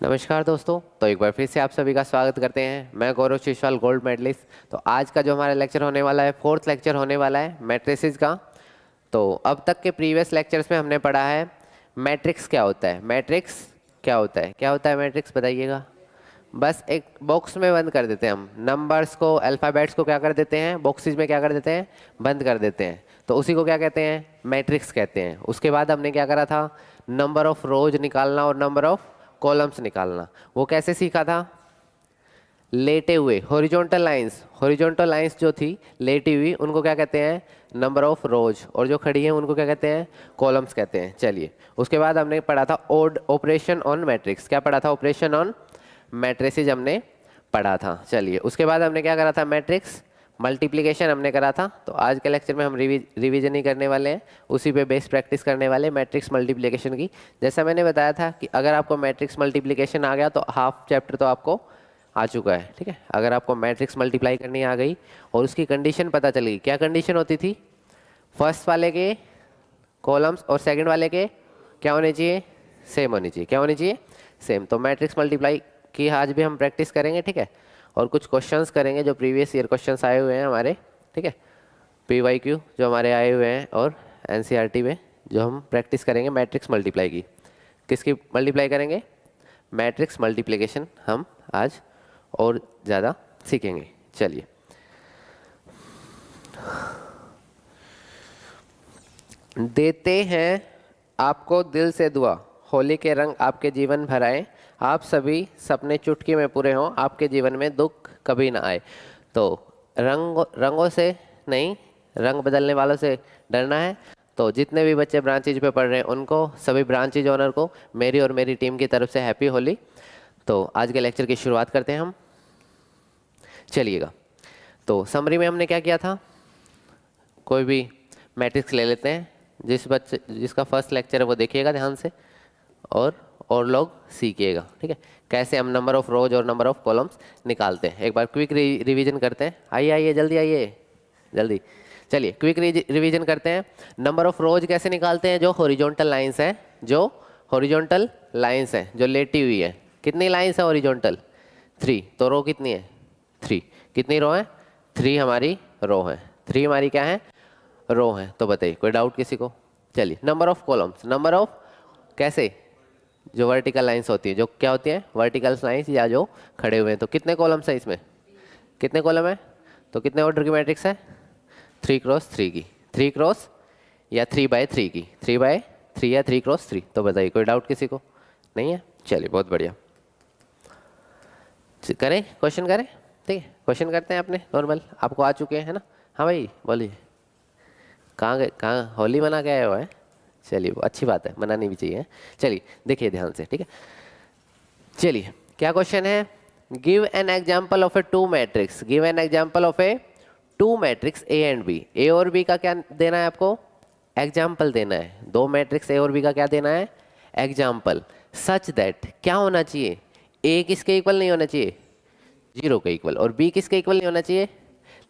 नमस्कार दोस्तों। तो एक बार फिर से आप सभी का स्वागत करते हैं। मैं गौरव शिशवाल, गोल्ड मेडलिस्ट। तो आज का जो हमारा लेक्चर होने वाला है, फोर्थ लेक्चर होने वाला है मैट्रिसेस का। तो अब तक के प्रीवियस लेक्चर्स में हमने पढ़ा है मैट्रिक्स क्या होता है। मैट्रिक्स क्या होता है, क्या होता है मैट्रिक्स, बताइएगा। बस एक बॉक्स में बंद कर देते हैं हम नंबर्स को, अल्फ़ाबेट्स को क्या कर देते हैं, बॉक्सेस में क्या कर देते हैं, बंद कर देते हैं। तो उसी को क्या कहते हैं, मैट्रिक्स कहते हैं। उसके बाद हमने क्या करा था, नंबर ऑफ रोज निकालना और नंबर ऑफ कॉलम्स निकालना। वो कैसे सीखा था, लेटे हुए हॉरिजॉन्टल लाइंस जो थी लेटी हुई, उनको क्या कहते हैं, नंबर ऑफ रोज, और जो खड़ी हैं उनको क्या कहते हैं, कॉलम्स कहते हैं। चलिए, उसके बाद हमने पढ़ा था ऑपरेशन ऑन मैट्रिक्स। क्या पढ़ा था, ऑपरेशन ऑन मैट्रिसेस हमने पढ़ा था। चलिए, उसके बाद हमने क्या करा था, मैट्रिक्स मल्टीप्लिकेशन हमने करा था। तो आज के लेक्चर में हम रिवीजन ही करने वाले हैं, उसी पे बेस प्रैक्टिस करने वाले मैट्रिक्स मल्टीप्लिकेशन की। जैसा मैंने बताया था कि अगर आपको मैट्रिक्स मल्टीप्लिकेशन आ गया तो हाफ चैप्टर तो आपको आ चुका है। ठीक है, अगर आपको मैट्रिक्स मल्टीप्लाई करनी आ गई और उसकी कंडीशन पता चल गई, क्या कंडीशन होती थी, फर्स्ट वाले के कॉलम्स और सेकंड वाले के क्या होने चाहिए, सेम होनी चाहिए। क्या होनी चाहिए, सेम। तो मैट्रिक्स मल्टीप्लाई की आज भी हम प्रैक्टिस करेंगे। ठीक है, और कुछ क्वेश्चंस करेंगे जो प्रीवियस ईयर क्वेश्चंस आए हुए हैं हमारे। ठीक है, PYQ जो हमारे आए हुए हैं, और NCERT में जो हम प्रैक्टिस करेंगे मैट्रिक्स मल्टीप्लाई की। किसकी मल्टीप्लाई करेंगे, मैट्रिक्स मल्टीप्लिकेशन हम आज और ज़्यादा सीखेंगे। चलिए, देते हैं आपको दिल से दुआ, होली के रंग आपके जीवन भर आए, आप सभी सपने चुटकी में पूरे हों, आपके जीवन में दुख कभी ना आए। तो रंगों से नहीं, रंग बदलने वालों से डरना है। तो जितने भी बच्चे ब्रांचेज पे पढ़ रहे हैं उनको, सभी ब्रांचेज ओनर को मेरी और मेरी टीम की तरफ से हैप्पी होली। तो आज के लेक्चर की शुरुआत करते हैं हम। चलिएगा, तो समरी में हमने क्या किया था, कोई भी मैट्रिक्स ले लेते हैं। जिसका फर्स्ट लेक्चर है वो देखिएगा ध्यान से, और लोग सीखिएगा। ठीक है, कैसे हम नंबर ऑफ रोज और नंबर ऑफ कॉलम्स निकालते हैं। एक बार क्विक रिवीजन करते हैं। आइए आइए, जल्दी आइए, जल्दी। चलिए, क्विक रिवीजन करते हैं। नंबर ऑफ रोज कैसे निकालते हैं, जो हॉरिजॉन्टल लाइंस है, जो हॉरिजॉन्टल लाइंस है, जो लेटी हुई है। कितनी लाइंस है हॉरिजॉन्टल, 3। तो रो कितनी है, 3। कितनी रो है, 3 हमारी रो है। 3 हमारी क्या है, रो है। तो बताइए, कोई डाउट किसी को। चलिए, number of columns, number of कैसे, जो वर्टिकल लाइंस होती है, जो क्या होती है, वर्टिकल लाइंस, या जो खड़े हुए हैं। तो कितने कॉलम्स है इसमें, कितने कॉलम है, तो कितने ऑर्डर की मैट्रिक्स है, 3x3 की, 3x या 3x3 की, 3x3 या 3x3। तो बताइए, कोई डाउट किसी को नहीं है। चलिए, बहुत बढ़िया, करें क्वेश्चन करें। ठीक है, क्वेश्चन करते हैं अपने नॉर्मल, आपको आ चुके हैं ना। हाँ भाई बोलिए, कहाँ गए, कहाँ होली मना के आए हुआ है। चलिए, वो अच्छी बात है, मनानी भी चाहिए। चलिए देखिए ध्यान से। ठीक है, चलिए क्या क्वेश्चन है, give an example of a two matrix, give an example of a two matrix A and B. A और बी का क्या देना है आपको, एग्जाम्पल देना है। दो मैट्रिक्स ए और बी का क्या देना है, एग्जाम्पल। सच दैट, क्या होना चाहिए, ए किसके इक्वल नहीं होना चाहिए, 0 के इक्वल, और बी किसके इक्वल नहीं होना चाहिए,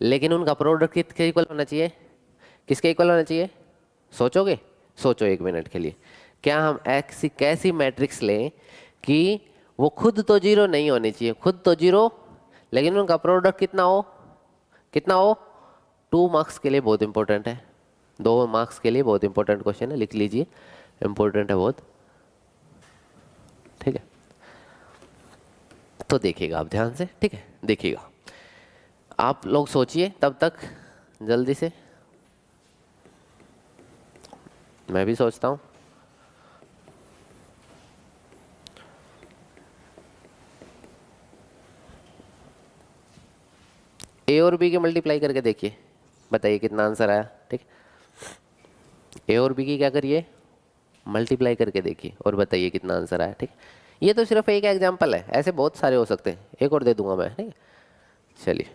लेकिन उनका प्रोडक्ट किसके इक्वल होना चाहिए, किसके इक्वल होना चाहिए। सोचोगे, सोचो 1 मिनट के लिए। क्या हम ऐसी कैसी मैट्रिक्स लें कि वो खुद तो 0 नहीं होनी चाहिए, खुद तो 0, लेकिन उनका प्रोडक्ट कितना हो, कितना हो। 2 मार्क्स के लिए बहुत इंपॉर्टेंट है, 2 मार्क्स के लिए बहुत इंपॉर्टेंट क्वेश्चन है, लिख लीजिए, इंपॉर्टेंट है बहुत। ठीक है, तो देखिएगा आप ध्यान से। ठीक है, देखिएगा आप लोग, सोचिए तब तक जल्दी से, मैं भी सोचता हूँ। ए और बी के मल्टीप्लाई करके देखिए, बताइए कितना आंसर आया। ठीक, ए और बी की क्या करिए, मल्टीप्लाई करके देखिए और बताइए कितना आंसर आया। ठीक, ये तो सिर्फ एक एग्जांपल है, ऐसे बहुत सारे हो सकते हैं, एक और दे दूंगा मैं। ठीक है, चलिए,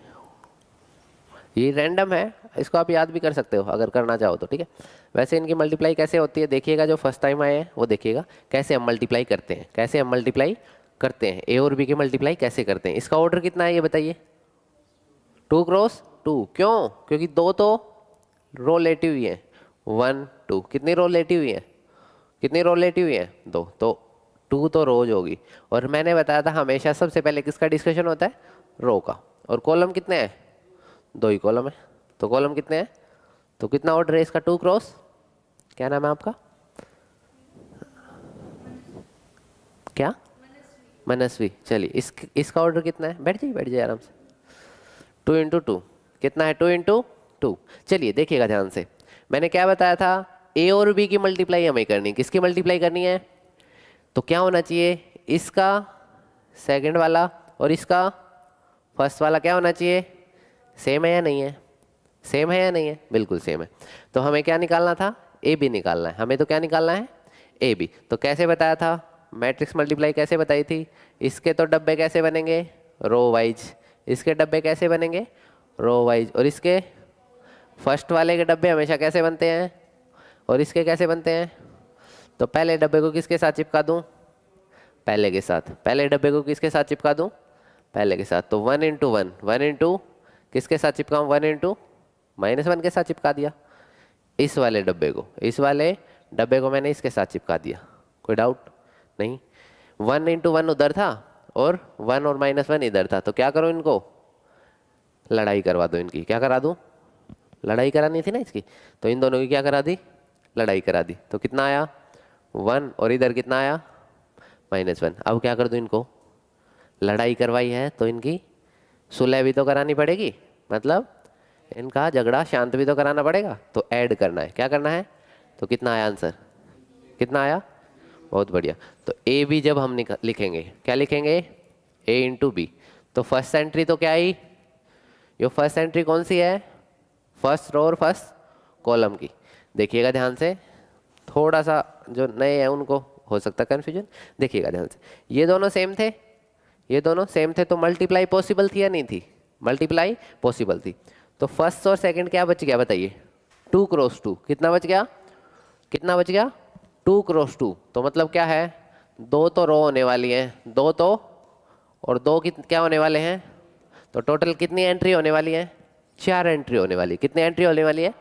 ये रैंडम है, इसको आप याद भी कर सकते हो अगर करना चाहो तो। ठीक है, वैसे इनकी मल्टीप्लाई कैसे होती है देखिएगा, जो फर्स्ट टाइम आए हैं वो देखिएगा कैसे हम मल्टीप्लाई करते हैं, कैसे हम मल्टीप्लाई करते हैं, ए और बी की मल्टीप्लाई कैसे करते हैं। इसका ऑर्डर कितना है ये बताइए, 2x2। क्यों, क्योंकि 2 तो रो लेटी हुई है, 1 2, कितनी रो लेटी हुई है, कितनी रो लेटी हुई है, 2। तो 2 तो रोज होगी, और मैंने बताया था हमेशा सबसे पहले किसका डिस्कशन होता है, रो का। और कॉलम कितने हैं, 2 ही कॉलम है, तो कॉलम कितने हैं, तो कितना ऑर्डर है इसका, 2 क्रॉस, क्या नाम है आपका, क्या, मनस्वी। चलिए इसका ऑर्डर कितना है, बैठ जाइए आराम से। 2 इंटू 2 कितना है, 2 इंटू 2। चलिए देखिएगा ध्यान से, मैंने क्या बताया था, ए और बी की मल्टीप्लाई हमें करनी है, किसकी मल्टीप्लाई करनी है, तो क्या होना चाहिए, इसका सेकंड वाला और इसका फर्स्ट वाला क्या होना चाहिए, सेम है या नहीं है, सेम है या नहीं है, बिल्कुल सेम है। तो हमें क्या निकालना था, ए बी निकालना है, हमें तो क्या निकालना है, ए बी। तो कैसे बताया था, मैट्रिक्स मल्टीप्लाई कैसे बताई थी, इसके तो डब्बे कैसे बनेंगे, रो वाइज, इसके डब्बे कैसे बनेंगे, रो वाइज, और इसके फर्स्ट वाले के डब्बे हमेशा कैसे बनते हैं, और इसके कैसे बनते हैं। तो पहले डब्बे को किसके साथ चिपका दूं, पहले के साथ, पहले डब्बे को किसके साथ चिपका दूं, पहले के साथ। तो 1 इंटू 1, 1 इंटू किसके साथ चिपकाऊँ, 1 इंटू -1 के साथ चिपका दिया। इस वाले डब्बे को, इस वाले डब्बे को मैंने इसके साथ चिपका दिया, कोई डाउट नहीं। 1 इंटू 1 उधर था और 1 और -1 इधर था, तो क्या करो, इनको लड़ाई करवा दो, इनकी क्या करा दूं, लड़ाई करानी थी ना इसकी, तो इन दोनों की क्या करा दी, लड़ाई करा दी। तो कितना आया 1, और इधर कितना आया -1। अब क्या कर दूं, इनको लड़ाई करवाई है तो इनकी सुलह भी तो करानी पड़ेगी, मतलब इनका झगड़ा शांत भी तो कराना पड़ेगा, तो ऐड करना है, क्या करना है, तो कितना आया आंसर, कितना आया, बहुत बढ़िया। तो ए बी जब हम लिखेंगे, क्या लिखेंगे, ए इंटू बी, तो फर्स्ट एंट्री तो क्या आई, ये फर्स्ट एंट्री कौन सी है, फर्स्ट रो और फर्स्ट कॉलम की। देखिएगा ध्यान से, थोड़ा सा जो नए हैं उनको हो सकता है कन्फ्यूजन, देखिएगा ध्यान से, ये दोनों सेम थे, ये दोनों सेम थे, तो मल्टीप्लाई पॉसिबल थी या नहीं थी, मल्टीप्लाई पॉसिबल थी। तो फर्स्ट और सेकंड क्या बच गया बताइए, 2 क्रॉस 2, कितना बच गया, कितना बच गया, 2 क्रॉस 2। तो मतलब क्या है, 2 तो रो होने वाली है, 2 तो, और 2 क्या होने वाले हैं, तो टोटल कितनी एंट्री होने वाली है, 4 एंट्री होने वाली है। कितनी एंट्री होने वाली है,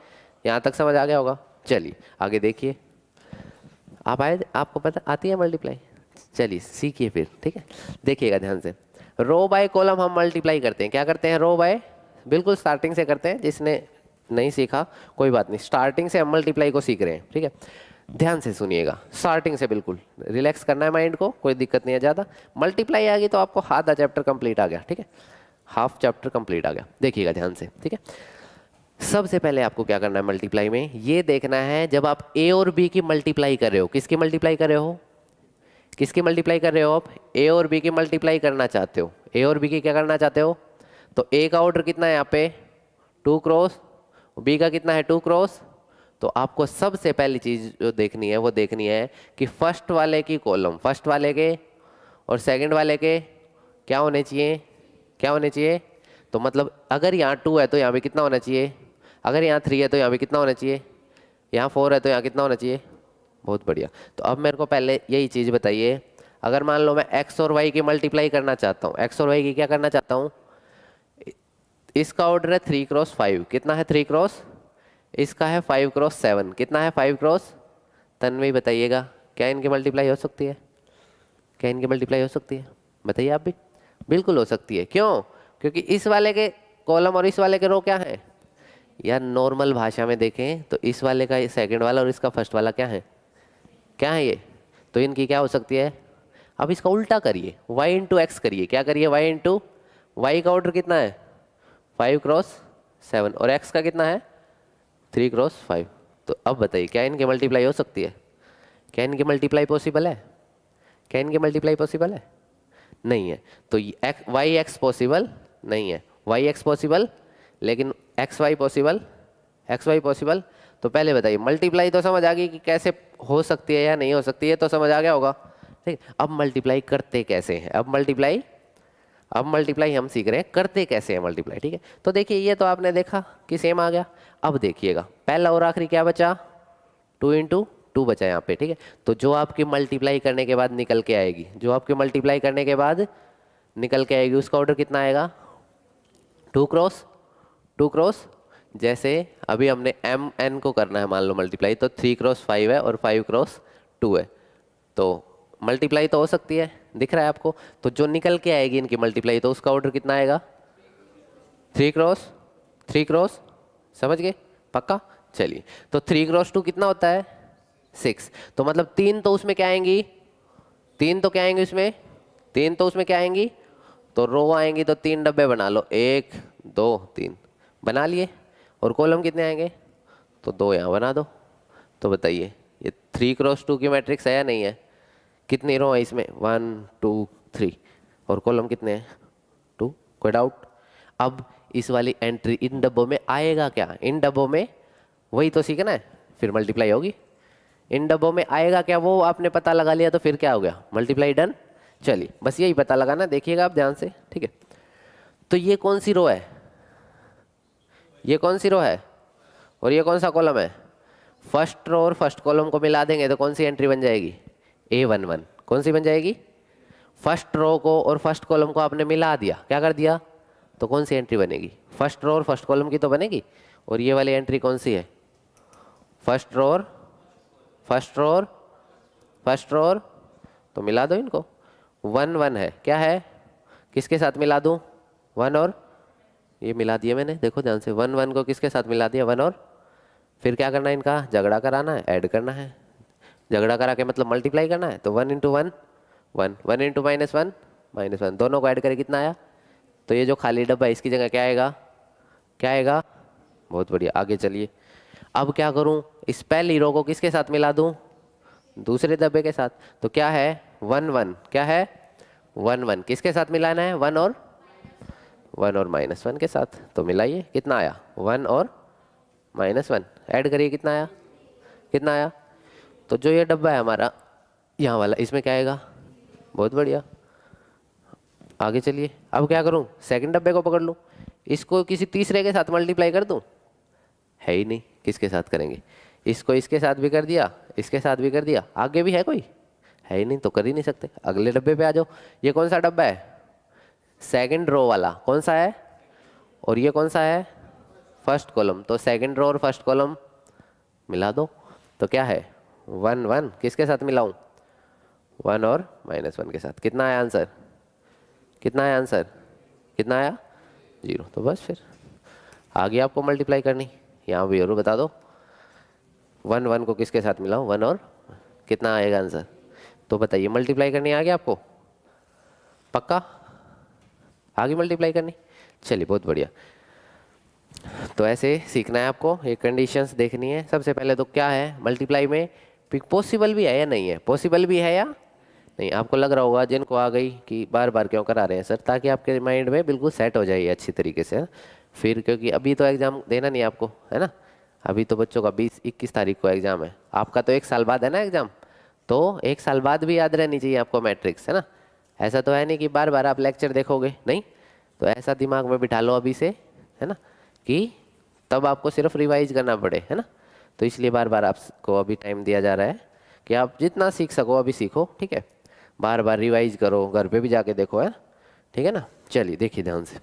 यहाँ तक समझ आ गया होगा। चलिए आगे देखिए, आप आए, आपको पता आती है मल्टीप्लाई, चलिए सीखिए फिर, ठीक है। देखिएगा ध्यान से, रो बाय कॉलम हम मल्टीप्लाई करते हैं, क्या करते हैं, रो बाय, बिल्कुल स्टार्टिंग से करते हैं, जिसने नहीं सीखा कोई बात नहीं, स्टार्टिंग से हम मल्टीप्लाई को सीख रहे हैं, ठीक है। ध्यान से सुनिएगा, स्टार्टिंग से बिल्कुल रिलैक्स करना है माइंड को, कोई दिक्कत नहीं है ज़्यादा। मल्टीप्लाई आ गई तो आपको आधा चैप्टर कंप्लीट आ गया, ठीक है, हाफ चैप्टर कंप्लीट आ गया। देखिएगा ध्यान से, ठीक है। सबसे पहले आपको क्या करना है मल्टीप्लाई में, ये देखना है जब आप ए और बी की मल्टीप्लाई कर रहे हो, किसकी मल्टीप्लाई कर रहे हो, किसकी मल्टीप्लाई कर रहे हो आप, ए और बी की मल्टीप्लाई करना चाहते हो, ए और बी की क्या करना चाहते हो। तो ए का ऑर्डर कितना है यहाँ पे 2 क्रॉस, बी का कितना है 2 क्रॉस। तो आपको सबसे पहली चीज जो देखनी है वो देखनी है कि फर्स्ट वाले की कॉलम, फर्स्ट वाले के और सेकंड वाले के क्या होने चाहिए, क्या होने चाहिए। तो मतलब अगर यहाँ 2 है तो यहाँ पे कितना होना चाहिए, अगर यहाँ 3 है तो यहाँ पे कितना होना चाहिए, यहाँ 4 है तो यहाँ कितना होना चाहिए। बहुत बढ़िया। तो अब मेरे को पहले यही चीज़ बताइए, अगर मान लो मैं x और y की मल्टीप्लाई करना चाहता हूँ, x और y की क्या करना चाहता हूँ, इसका ऑर्डर है 3 क्रॉस 5, कितना है 3 क्रॉस, इसका है 5 क्रॉस 7, कितना है 5 क्रॉस। तन्मय बताइएगा क्या इनकी मल्टीप्लाई हो सकती है, क्या इनकी मल्टीप्लाई हो सकती है, बताइए आप भी। बिल्कुल हो सकती है, क्यों, क्योंकि इस वाले के कॉलम और इस वाले के रो क्या है यार, नॉर्मल भाषा में देखें तो इस वाले का सेकंड वाला और इसका फर्स्ट वाला क्या है, क्या है ये, तो इनकी क्या हो सकती है। अब इसका उल्टा करिए, y इंटू एक्स करिए, क्या करिए, y इंटू वाई का ऑर्डर कितना है 5 क्रॉस 7 और x का कितना है 3 क्रॉस 5। तो अब बताइए क्या इनकी मल्टीप्लाई हो सकती है, क्या इनकी मल्टीप्लाई पॉसिबल है, क्या इनकी मल्टीप्लाई पॉसिबल है, नहीं है। तो वाई एक्स पॉसिबल नहीं है, वाई एक्स पॉसिबल लेकिन X Y possible, X Y possible. तो पहले बताइए मल्टीप्लाई तो समझ आ गई कि कैसे हो सकती है या नहीं हो सकती है, तो समझ आ गया होगा, ठीक। अब मल्टीप्लाई करते कैसे हैं, अब मल्टीप्लाई हम सीख रहे हैं करते कैसे हैं मल्टीप्लाई, ठीक है। तो देखिए ये तो आपने देखा कि सेम आ गया। अब देखिएगा पहला और आखिरी क्या बचा, 2 इंटू 2 बचा यहाँ पे, ठीक है। तो जो आपकी मल्टीप्लाई करने के बाद निकल के आएगी, जो आपकी मल्टीप्लाई करने के बाद निकल के आएगी उसका ऑर्डर कितना आएगा 2 क्रॉस 2 क्रॉस। जैसे अभी हमने एम एन को करना है मान लो मल्टीप्लाई, तो 3 क्रॉस 5 है और 5 क्रॉस 2 है, तो मल्टीप्लाई तो हो सकती है, दिख रहा है आपको। तो जो निकल के आएगी इनकी मल्टीप्लाई, तो उसका ऑर्डर कितना आएगा? 3 क्रॉस 3 क्रॉस, समझ गए? पक्का? चलिए, तो 3 क्रॉस 2 कितना होता है? 6। तो मतलब 3 तो उसमें क्या आएंगी? 3 तो क्या आएंगी उसमें? 3 तो उसमें क्या आएंगी? तो रो आएंगी, तो 3 डब्बे बना लो, 1 2 3 बना लिए। और कॉलम कितने आएंगे? तो 2 यहाँ बना दो। तो बताइए ये 3 क्रॉस 2 की मैट्रिक्स है या नहीं है? कितनी रो है इसमें? 1 2 3। और कॉलम कितने हैं? 2। कोई डाउट? अब इस वाली एंट्री इन डब्बों में आएगा क्या? इन डब्बों में वही तो सीखना है, फिर मल्टीप्लाई होगी। इन डब्बों में आएगा क्या, वो आपने पता लगा लिया, तो फिर क्या हो गया? Multiply done. चलिए, बस यही पता लगाना, देखिएगा आप ध्यान से, ठीक है? तो ये कौन सी रो है? ये कौन सी रो है? और ये कौन सा कॉलम है? फर्स्ट रो और फर्स्ट कॉलम को मिला देंगे तो कौन सी एंट्री बन जाएगी? A11। कौन सी बन जाएगी? फर्स्ट रो को और फर्स्ट कॉलम को आपने मिला दिया, क्या कर दिया? तो कौन सी एंट्री बनेगी? फर्स्ट रो और फर्स्ट कॉलम की तो बनेगी। और ये वाली एंट्री कौन सी है? फर्स्ट रो और फर्स्ट रो और फर्स्ट रो और, तो मिला दो इनको। 1 1 है, क्या है? किसके साथ मिला दूं? 1 और, ये मिला दिया मैंने, देखो ध्यान से। 1 1 को किसके साथ मिला दिया? 1 और। फिर क्या करना है इनका? झगड़ा कराना है, ऐड करना है। झगड़ा करा के मतलब मल्टीप्लाई करना है। तो 1 इंटू 1 1, 1 इंटू -1 -1, दोनों को ऐड करके कितना आया? तो ये जो खाली डब्बा है इसकी जगह क्या आएगा? क्या आएगा? बहुत बढ़िया, आगे चलिए। अब क्या करूं? इस पहली रो को किसके साथ मिला दूं? दूसरे डब्बे के साथ। तो क्या है? 1 1, क्या है? 1 1 किसके साथ मिलाना है? 1 और -1 के साथ। तो मिलाइए, कितना आया? 1 और -1, ऐड करिए, कितना आया? कितना आया? तो जो ये डब्बा है हमारा यहाँ वाला, इसमें क्या आएगा? बहुत बढ़िया, आगे चलिए। अब क्या करूँ? सेकंड डब्बे को पकड़ लूँ, इसको किसी तीसरे के साथ मल्टीप्लाई कर दूँ? है ही नहीं, किसके साथ करेंगे? इसको इसके साथ भी कर दिया, इसके साथ भी कर दिया, आगे भी है कोई? है ही नहीं, तो कर ही नहीं सकते। अगले डब्बे पे आ जाओ। ये कौन सा डब्बा है? सेकंड रो वाला। कौन सा है? और ये कौन सा है? First column. तो सेकंड रो और फर्स्ट कॉलम मिला दो। तो क्या है? 1 1 किसके साथ मिलाऊं? 1 और -1 के साथ। कितना आया आंसर? कितना आया आंसर? कितना आया? 0। तो बस फिर आगे आपको मल्टीप्लाई करनी, यहाँ भी और बता दो। 1 1 को किसके साथ मिलाऊं? 1 और, कितना आएगा आंसर? तो बताइए, मल्टीप्लाई करनी आ गया आपको? पक्का? आगे मल्टीप्लाई करनी। चलिए, बहुत बढ़िया। तो ऐसे सीखना है आपको, ये कंडीशंस देखनी है। सबसे पहले तो क्या है मल्टीप्लाई में? पॉसिबल भी है या नहीं है? पॉसिबल भी है या नहीं? आपको लग रहा होगा जिनको आ गई कि बार बार क्यों करा रहे हैं सर, ताकि आपके माइंड में बिल्कुल सेट हो जाए अच्छी तरीके से। फिर क्योंकि अभी तो एग्ज़ाम देना नहीं आपको, है ना? अभी तो बच्चों का 20-21 तारीख को एग्ज़ाम है। आपका तो 1 साल बाद है ना एग्ज़ाम, तो 1 साल बाद भी याद रहनी चाहिए आपको मैट्रिक्स, है ना? ऐसा तो है नहीं कि बार बार आप लेक्चर देखोगे, नहीं। तो ऐसा दिमाग में बिठा लो अभी से, है ना, कि तब आपको सिर्फ रिवाइज करना पड़े, है ना? तो इसलिए बार बार आपको अभी टाइम दिया जा रहा है कि आप जितना सीख सको अभी सीखो, ठीक है? बार बार रिवाइज करो, घर पे भी जाके देखो, है, ठीक है ना? चलिए देखिए ध्यान से।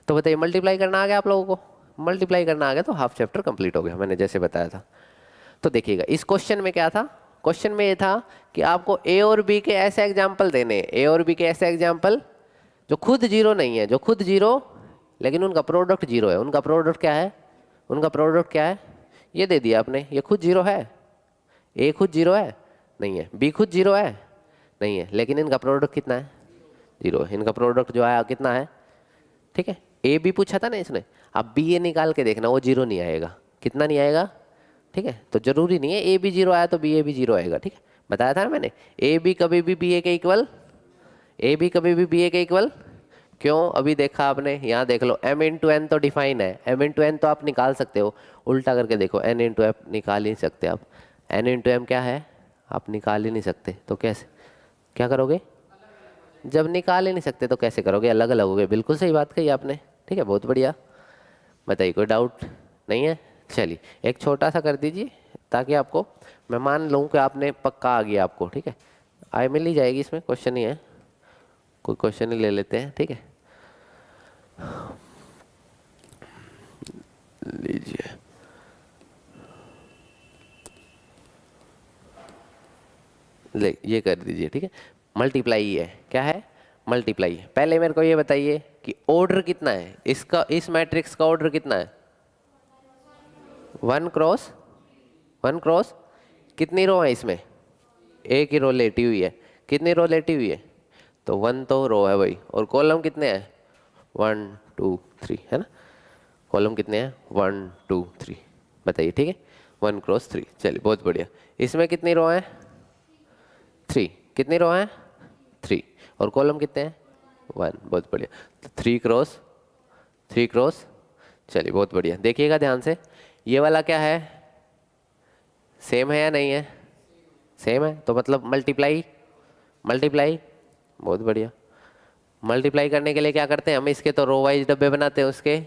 तो बताइए, मल्टीप्लाई करना आ गया आप लोगों को? मल्टीप्लाई करना आ गया तो हाफ चैप्टर कंप्लीट हो गया, मैंने जैसे बताया था। तो देखिएगा, इस क्वेश्चन में क्या था? क्वेश्चन में ये था कि आपको ए और बी के ऐसे एग्जाम्पल देने हैं, ए और बी के ऐसे एग्जाम्पल जो खुद जीरो नहीं है, जो खुद जीरो लेकिन उनका प्रोडक्ट जीरो है। उनका प्रोडक्ट क्या है? उनका प्रोडक्ट क्या है? ये दे दिया आपने, ये खुद जीरो है। ए खुद जीरो है? नहीं है। बी खुद जीरो है? नहीं है। लेकिन इनका प्रोडक्ट कितना है? जीरो है। इनका प्रोडक्ट जो आया कितना है? ठीक है, ए बी पूछा था ना इसने, अब बी ए निकाल के देखना, वो जीरो नहीं आएगा। कितना नहीं आएगा? ठीक है, तो जरूरी नहीं है ए बी जीरो आया तो बी ए भी जीरो आएगा, ठीक है? बताया था ना मैंने, ए बी कभी भी बी ए के इक्वल, ए बी कभी भी बी ए के इक्वल। क्यों? अभी देखा आपने, यहाँ देख लो, m इंटू एन तो डिफाइन है, m इंटू एन तो आप निकाल सकते हो। उल्टा करके देखो, n इंटू एफ निकाल ही नहीं सकते आप, n इंटू एम क्या है? आप निकाल ही नहीं सकते। तो कैसे, क्या करोगे? जब निकाल ही नहीं सकते तो कैसे करोगे? अलग अलग होगे। बिल्कुल सही बात कही आपने, ठीक है, बहुत बढ़िया। बताइए, कोई डाउट नहीं है? चलिए, एक छोटा सा कर दीजिए ताकि आपको, मैं मान लूँ कि आपने पक्का आ गया आपको, ठीक है? आई मिल ही जाएगी, इसमें क्वेश्चन ही है, कोई क्वेश्चन ही ले लेते हैं, ठीक है? लीजिए, ले ये कर दीजिए, ठीक है। मल्टीप्लाई ही है, क्या है, मल्टीप्लाई है। पहले मेरे को ये बताइए कि ऑर्डर कितना है इसका, इस मैट्रिक्स का ऑर्डर कितना है, 1 क्रॉस 1 क्रॉस। कितनी रो है इसमें, एक ही रो लेटी हुई है। कितनी रो लेटी हुई है, तो 1 तो रो है भाई, और कॉलम कितने हैं, 1 2 3 है ना। कॉलम कितने हैं, 1 2 3, बताइए, ठीक है। 1 क्रॉस 3, चलिए बहुत बढ़िया। इसमें कितनी रो है, 3। कितनी रो है, 3, और कॉलम कितने हैं, 1, बहुत बढ़िया। तो 3 क्रॉस 3 क्रॉस, चलिए बहुत बढ़िया। देखिएगा ध्यान से, ये वाला क्या है, सेम है या नहीं है, सेम है, तो मतलब मल्टीप्लाई, मल्टीप्लाई, बहुत बढ़िया। मल्टीप्लाई करने के लिए क्या करते हैं हम, इसके तो रो वाइज डब्बे बनाते हैं, उसके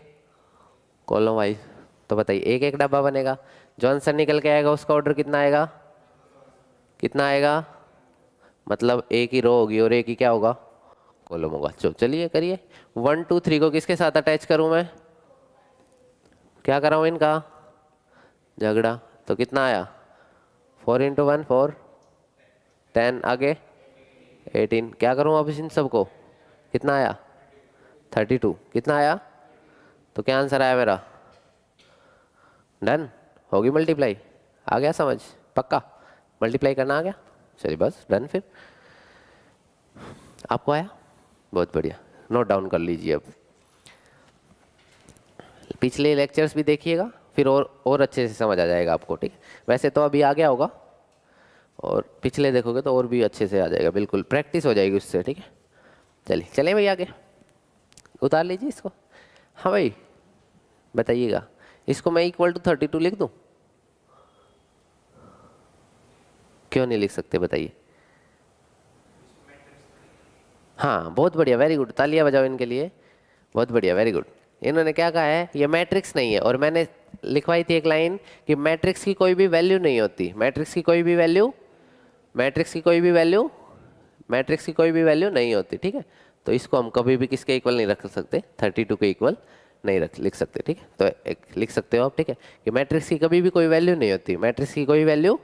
कॉलम वाइज। तो बताइए, एक एक डब्बा बनेगा, जो आंसर निकल के आएगा उसका ऑर्डर कितना आएगा, कितना आएगा, मतलब एक ही रो होगी और एक ही क्या होगा, कॉलम होगा। चलिए करिए। 1 2 3 को किसके साथ अटैच करूं मैं, क्या कर रहा हूं इनका झगड़ा, तो कितना आया, 4 × 1 4, 10, आगे 18। क्या करूं अब इन सबको, कितना आया, 32। कितना आया, तो क्या आंसर आया मेरा, डन, होगी मल्टीप्लाई। आ गया समझ, पक्का मल्टीप्लाई करना आ गया, चलिए बस डन। फिर आपको आया, बहुत बढ़िया, नोट डाउन कर लीजिए। अब पिछले लेक्चर्स भी देखिएगा, फिर और अच्छे से समझ आ जाएगा आपको, ठीक है। वैसे तो अभी आ गया होगा, और पिछले देखोगे तो और भी अच्छे से आ जाएगा, बिल्कुल प्रैक्टिस हो जाएगी उससे, ठीक है। चलिए चलें भाई आगे, उतार लीजिए इसको। हाँ भाई बताइएगा, इसको मैं =32 लिख दूं, क्यों नहीं लिख सकते बताइए। हाँ बहुत बढ़िया, वेरी गुड, तालियां बजाओ इनके लिए, बहुत बढ़िया, वेरी गुड। इन्होंने क्या कहा है, ये मैट्रिक्स नहीं है, और मैंने लिखवाई थी एक लाइन कि मैट्रिक्स की कोई भी वैल्यू नहीं होती, मैट्रिक्स की कोई भी वैल्यू, मैट्रिक्स की कोई भी वैल्यू, मैट्रिक्स की कोई भी वैल्यू नहीं होती, ठीक है। तो इसको हम कभी भी किसके इक्वल नहीं रख सकते, 32 के इक्वल नहीं लिख सकते, ठीक है। तो एक लिख सकते हो आप, ठीक है, कि मैट्रिक्स की कभी भी कोई वैल्यू नहीं होती, मैट्रिक्स की कोई वैल्यू।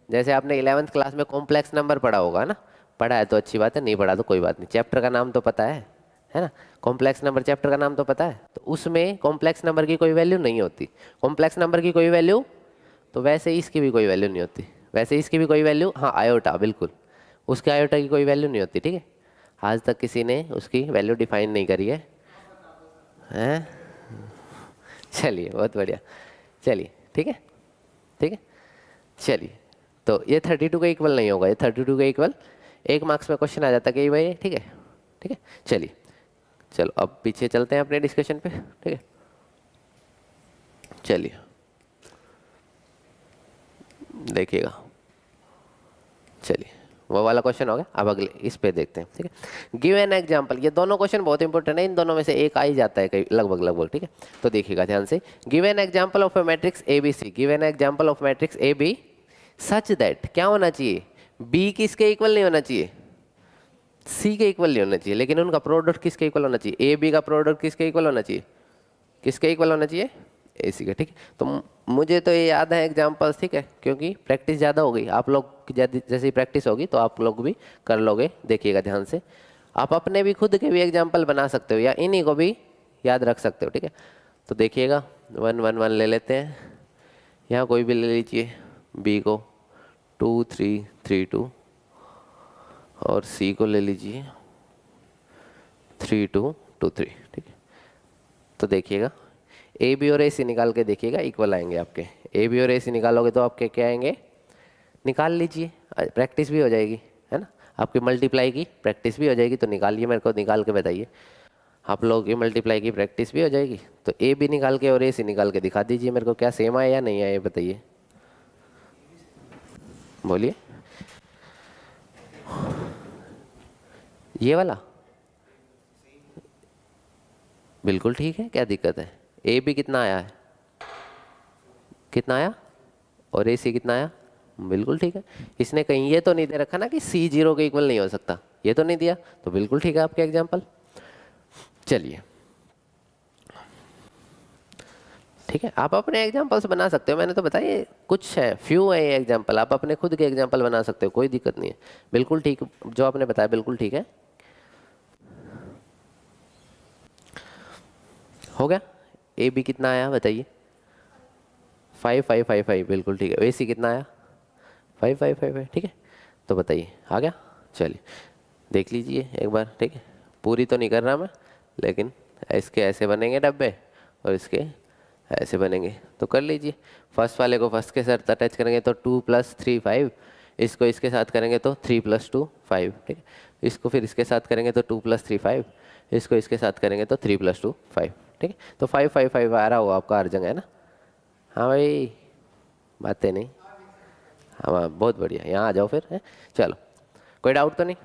जैसे आपने 11वीं क्लास में कॉम्प्लेक्स नंबर पढ़ा होगा ना, पढ़ा है तो अच्छी बात है, नहीं पढ़ा तो कोई बात नहीं, चैप्टर का नाम तो पता है ना। कॉम्प्लेक्स नंबर चैप्टर का नाम तो पता है, तो उसमें कॉम्प्लेक्स नंबर की कोई वैल्यू नहीं होती, कॉम्प्लेक्स नंबर की कोई वैल्यू, तो वैसे इसकी भी कोई वैल्यू नहीं होती, वैसे इसकी भी कोई वैल्यू, हाँ आयोटा, बिल्कुल उसके आयोटा की कोई वैल्यू नहीं होती, ठीक है। आज तक किसी ने उसकी वैल्यू डिफाइन नहीं करी है, हैं। चलिए बहुत बढ़िया, चलिए ठीक है, ठीक है। चलिए, तो ये 32 के इक्वल नहीं होगा, ये 32 के इक्वल 1 मार्क्स में क्वेश्चन आ जाता कि भाई, ठीक है, ठीक है। चलिए चलो अब पीछे चलते हैं अपने डिस्कशन पे, ठीक है। चलिए देखिएगा, चलिए वो वाला क्वेश्चन हो गया, अब अगले इस पे देखते हैं, ठीक है। गिव एन एग्जांपल, ये दोनों क्वेश्चन बहुत इंपॉर्टेंट है, इन दोनों में से एक आ ही जाता है कहीं लगभग लगभग, ठीक है। तो देखिएगा ध्यान से, give an example of a matrix A B C, give an example of matrix A B such that, क्या होना चाहिए, बी किसके इक्वल नहीं होना चाहिए, सी के इक्वल नहीं होना चाहिए, लेकिन उनका प्रोडक्ट किसके इक्वल होना चाहिए, ए बी का प्रोडक्ट किसके इक्वल होना चाहिए, किसके इक्वल होना चाहिए, ए सी का, ठीक है। तो मुझे तो ये याद है एग्जाम्पल्स, ठीक है, क्योंकि प्रैक्टिस ज़्यादा हो गई, आप लोग की जैसी प्रैक्टिस होगी तो आप लोग भी कर लोगे। देखिएगा ध्यान से, आप अपने भी खुद के भी एग्जाम्पल बना सकते हो या इन्हीं को भी याद रख सकते हो, ठीक है। तो देखिएगा 1 1 1 ले लेते हैं, यहाँ कोई भी ले लीजिए, बी को 2 3 3 2, और सी को ले लीजिए 3 2 2 3, ठीक है। तो देखिएगा ए बी और ए सी निकाल के देखिएगा, इक्वल आएंगे आपके, ए बी और ए सी निकालोगे तो आपके क्या आएंगे, निकाल लीजिए, प्रैक्टिस भी हो जाएगी, है ना, आपकी मल्टीप्लाई की प्रैक्टिस भी हो जाएगी। तो निकालिए, मेरे को निकाल के बताइए, आप लोगों की मल्टीप्लाई की प्रैक्टिस भी हो जाएगी। तो ए बी निकाल के और ए सी निकाल के दिखा दीजिए मेरे को, क्या सेम आया या नहीं आया, बताइए, बोलिए। ये वाला बिल्कुल ठीक है, क्या दिक्कत है, ए बी कितना आया है, कितना आया, और ए सी कितना आया, बिल्कुल ठीक है। इसने कहीं ये तो नहीं दे रखा ना कि सी 0 के इक्वल नहीं हो सकता, ये तो नहीं दिया, तो बिल्कुल ठीक है आपके एग्जाम्पल। चलिए ठीक है, आप अपने एग्जाम्पल्स बना सकते हो, मैंने तो बताइए कुछ है, फ्यू है ये एग्जाम्पल, आप अपने खुद के एग्जाम्पल बना सकते हो, कोई दिक्कत नहीं है। बिल्कुल ठीक, जो आपने बताया बिल्कुल ठीक है। हो गया। ए बी कितना आया बताइए? 5 5 5 5, बिल्कुल ठीक है। ए सी कितना आया? 5 5 5 5, ठीक है। तो बताइए आ गया? चलिए देख लीजिए एक बार, ठीक है। पूरी तो नहीं कर रहा मैं, लेकिन इसके ऐसे बनेंगे डब्बे और इसके ऐसे बनेंगे, तो कर लीजिए। फर्स्ट वाले को फर्स्ट के साथ अटैच करेंगे तो 2 + 3 5, इसको इसके साथ करेंगे तो 3 + 2 5, ठीक है। इसको फिर इसके साथ करेंगे तो 2 + 3 5, इसको इसके साथ करेंगे तो 3 + 2 5, ठीक है। तो 5 5 5 आ रहा होगा आपका हर जगह, है ना? हाँ भाई, बातें नहीं। हाँ बहुत बढ़िया, यहाँ आ जाओ फिर, है। चलो कोई डाउट तो नहीं?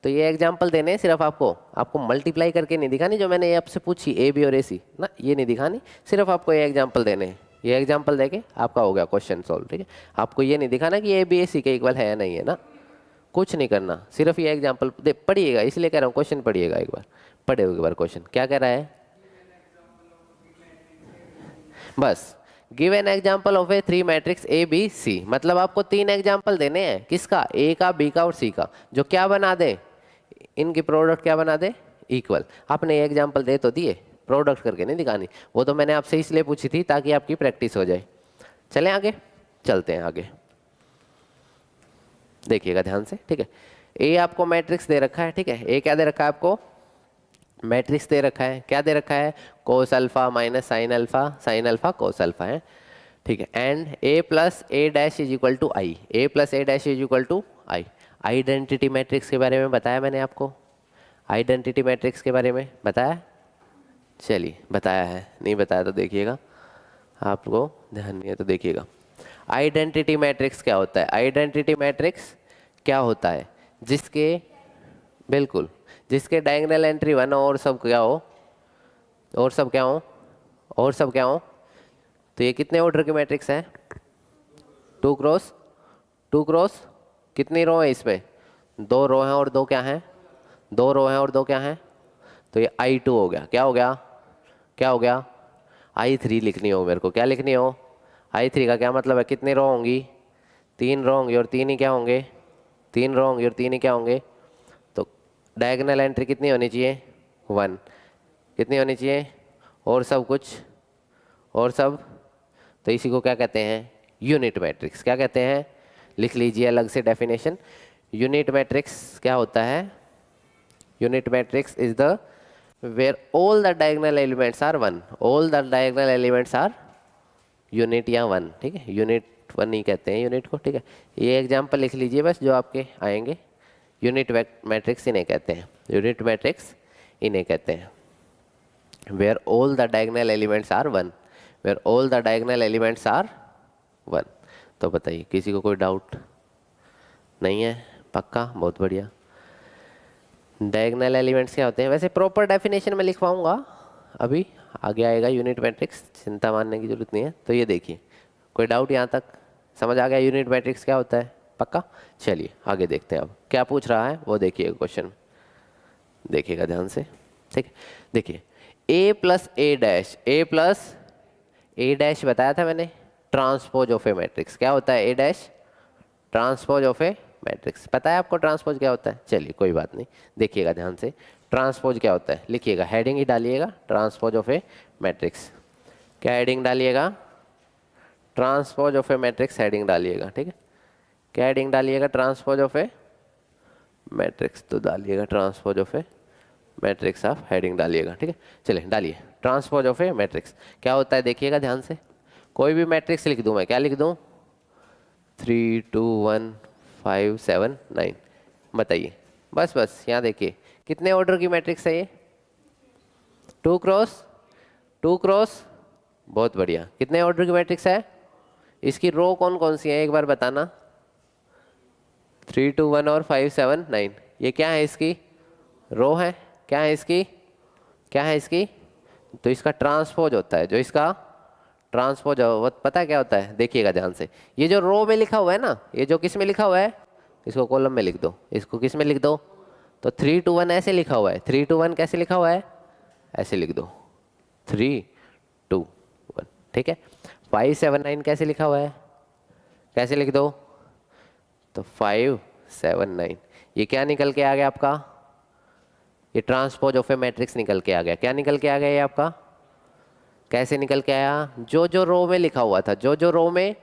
तो ये एग्जाम्पल देने हैं सिर्फ आपको मल्टीप्लाई करके नहीं दिखानी, जो मैंने ये आपसे पूछी ए बी और ए सी ना, ये नहीं दिखानी, सिर्फ आपको ये एग्जाम्पल देने हैं। ये एग्जाम्पल देके आपका हो गया क्वेश्चन सॉल्व, ठीक है। आपको ये नहीं दिखाना कि ए बी ए सी के इक्वल है या नहीं है ना, कुछ नहीं करना, सिर्फ ये एग्जाम्पल पढ़िएगा, इसलिए कह रहा हूँ क्वेश्चन पढ़िएगा एक बार, पढ़े एक बार क्वेश्चन क्या कह रहा है। बस give an example of a 3 matrix A B C, मतलब आपको 3 एग्जाम्पल देने हैं, किसका? ए का, बी का और सी का, जो क्या बना दे, इनकी प्रोडक्ट क्या बना दे, इक्वल। आपने ये एग्जाम्पल दे तो दिए, प्रोडक्ट करके नहीं दिखानी, वो तो मैंने आपसे इसलिए पूछी थी ताकि आपकी प्रैक्टिस हो जाए। चलें आगे, चलते हैं आगे, देखिएगा ध्यान से, ठीक है। ए आपको मैट्रिक्स दे रखा है, ठीक है। ए क्या दे रखा है आपको? मैट्रिक्स दे रखा है, क्या दे रखा है? Cos alpha minus sine alpha cos alpha, है, ठीक है। And A plus A dash is equal to I, A plus A dash is equal to I. Identity matrix के बारे में बताया मैंने आपको, आइडेंटिटी मैट्रिक्स के बारे में बताया? चलिए बताया है, नहीं बताया तो देखिएगा, आपको ध्यान नहीं है तो देखिएगा। आइडेंटिटी मैट्रिक्स क्या होता है? आइडेंटिटी मैट्रिक्स क्या होता है? जिसके, बिल्कुल, जिसके डायगोनल एंट्री 1 और सब क्या हो, और सब क्या हो, और सब क्या हो। तो ये कितने ऑर्डर की मैट्रिक्स है? 2 क्रॉस 2 क्रॉस, कितनी रो है इसमें? 2 रो हैं और 2 क्या हैं? 2 रो हैं और 2 क्या हैं? तो ये I2 हो गया, क्या हो गया, क्या हो गया? I3 लिखनी हो मेरे को, क्या लिखनी हो? I3 का क्या मतलब है? कितनी रो होंगी? 3 रो होंगी और 3 ही क्या होंगे? 3 रो होंगी और 3 ही क्या होंगे? तो डायगोनल एंट्री कितनी होनी चाहिए? 1, कितनी होनी चाहिए? और सब कुछ, और सब, तो इसी को क्या कहते हैं? Unit matrix. क्या कहते हैं? लिख लीजिए अलग से डेफिनेशन। यूनिट मैट्रिक्स क्या होता है? Unit matrix is the where all the diagonal elements are 1, all the diagonal elements are unit या 1, ठीक है। यूनिट 1 ही कहते हैं यूनिट को, ठीक है। ये एग्जाम्पल लिख लीजिए बस जो आपके आएंगे। यूनिट मैट्रिक्स इन्हें कहते हैं, यूनिट मैट्रिक्स इन्हें कहते हैं। Where all the diagonal elements are 1, where all the diagonal elements are 1। तो बताइए किसी को कोई डाउट नहीं है? पक्का? बहुत बढ़िया। डायगोनल एलिमेंट्स क्या होते हैं? वैसे प्रॉपर डेफिनेशन में लिख पाऊंगा, अभी आगे आएगा यूनिट मैट्रिक्स, चिंता मानने की जरूरत नहीं है। तो ये देखिए, कोई डाउट यहाँ तक समझ आ गया यूनिट मैट्रिक्स क्या होता है? पक्का? चलिए आगे देखते हैं, अब क्या पूछ रहा है वो देखिएगा, क्वेश्चन देखिएगा ध्यान से, ठीक है। देखिए ए plus A dash, A plus A dash बताया था मैंने, ट्रांसपोज ऑफ ए मैट्रिक्स। क्या होता है? A dash transpose of a matrix. पता है आपको ट्रांसपोज क्या होता है? चलिए कोई बात नहीं, देखिएगा ध्यान से। ट्रांसपोज क्या होता है लिखिएगा, हेडिंग ही डालिएगा, ट्रांसपोज ऑफ ए मैट्रिक्स। क्या हेडिंग डालिएगा? Transpose of a matrix heading डालिएगा, ठीक है। क्या हेडिंग डालिएगा? ट्रांसपोज ऑफ ए मैट्रिक्स, तो डालिएगा ट्रांसपोज ऑफ ए मैट्रिक्स, आप हेडिंग डालिएगा, ठीक है। चलिए डालिए ट्रांसपोज ऑफ ए मैट्रिक्स क्या होता है, देखिएगा ध्यान से। कोई भी मैट्रिक्स लिख दूं मैं, क्या लिख दूं? 3 2 1 5 7 9, बताइए। बस बस यहाँ देखिए कितने ऑर्डर की मैट्रिक्स है ये? 2 क्रॉस 2 क्रॉस, बहुत बढ़िया। कितने ऑर्डर की मैट्रिक्स है? इसकी रो कौन कौन सी है एक बार बताना? 3 2 1 और 5 7 9, ये क्या है? इसकी रो है। क्या है इसकी? क्या है इसकी? तो इसका ट्रांसपोज होता है, जो इसका ट्रांसपोज वो पता है क्या होता है? देखिएगा ध्यान से, ये जो रो में लिखा हुआ है ना, ये जो किस में लिखा हुआ है, इसको कॉलम में लिख दो, इसको किस में लिख दो? तो 3 2 1 ऐसे लिखा हुआ है। 3 2 1 कैसे लिखा हुआ है? ऐसे लिख दो, 3 2 1, ठीक है। 579 कैसे लिखा हुआ है, कैसे लिख दो, तो 579 ये क्या निकल के आ गया आपका, ये ट्रांसपोज ऑफ ए मैट्रिक्स निकल के आ गया। क्या निकल के आ गया ये आपका, कैसे निकल के आया, जो जो रो में लिखा हुआ था, जो जो रो में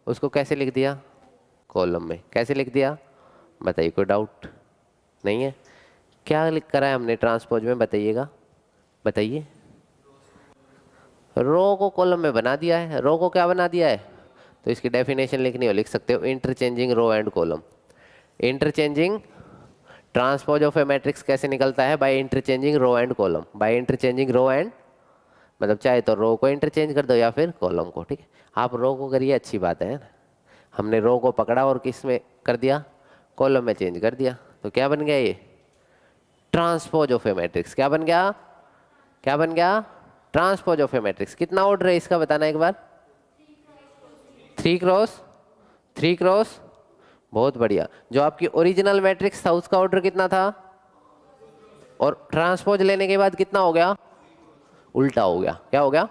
उसको कैसे लिख दिया, कॉलम में। कैसे लिख दिया बताइए, कोई डाउट नहीं है। क्या लिख करा है हमने ट्रांसपोज में, बताइएगा, बताइए। रो को कॉलम में बना दिया है। रो को क्या बना दिया है, तो इसकी डेफिनेशन लिखनी हो लिख सकते हो, interchanging row and column. Interchanging transpose of a matrix कैसे निकलता है, by interchanging row and column. By interchanging row and मतलब चाहे तो रो को इंटरचेंज कर दो या फिर कॉलम को। ठीक है, आप रो को करिए, अच्छी बात है ना। हमने रो को पकड़ा और किस में कर दिया, कॉलम में चेंज कर दिया, तो क्या बन गया ये, ट्रांसपोज ऑफ ए मैट्रिक्स। क्या बन गया, क्या बन गया, ट्रांसपोज ऑफ ए मैट्रिक्स। कितना ऑर्डर है इसका बताना एक बार, 3 क्रॉस 3 क्रॉस, बहुत बढ़िया। जो आपकी ओरिजिनल मैट्रिक्स था उसका ऑर्डर कितना था, और ट्रांसपोज लेने के बाद कितना हो गया, उल्टा हो गया। क्या हो गया,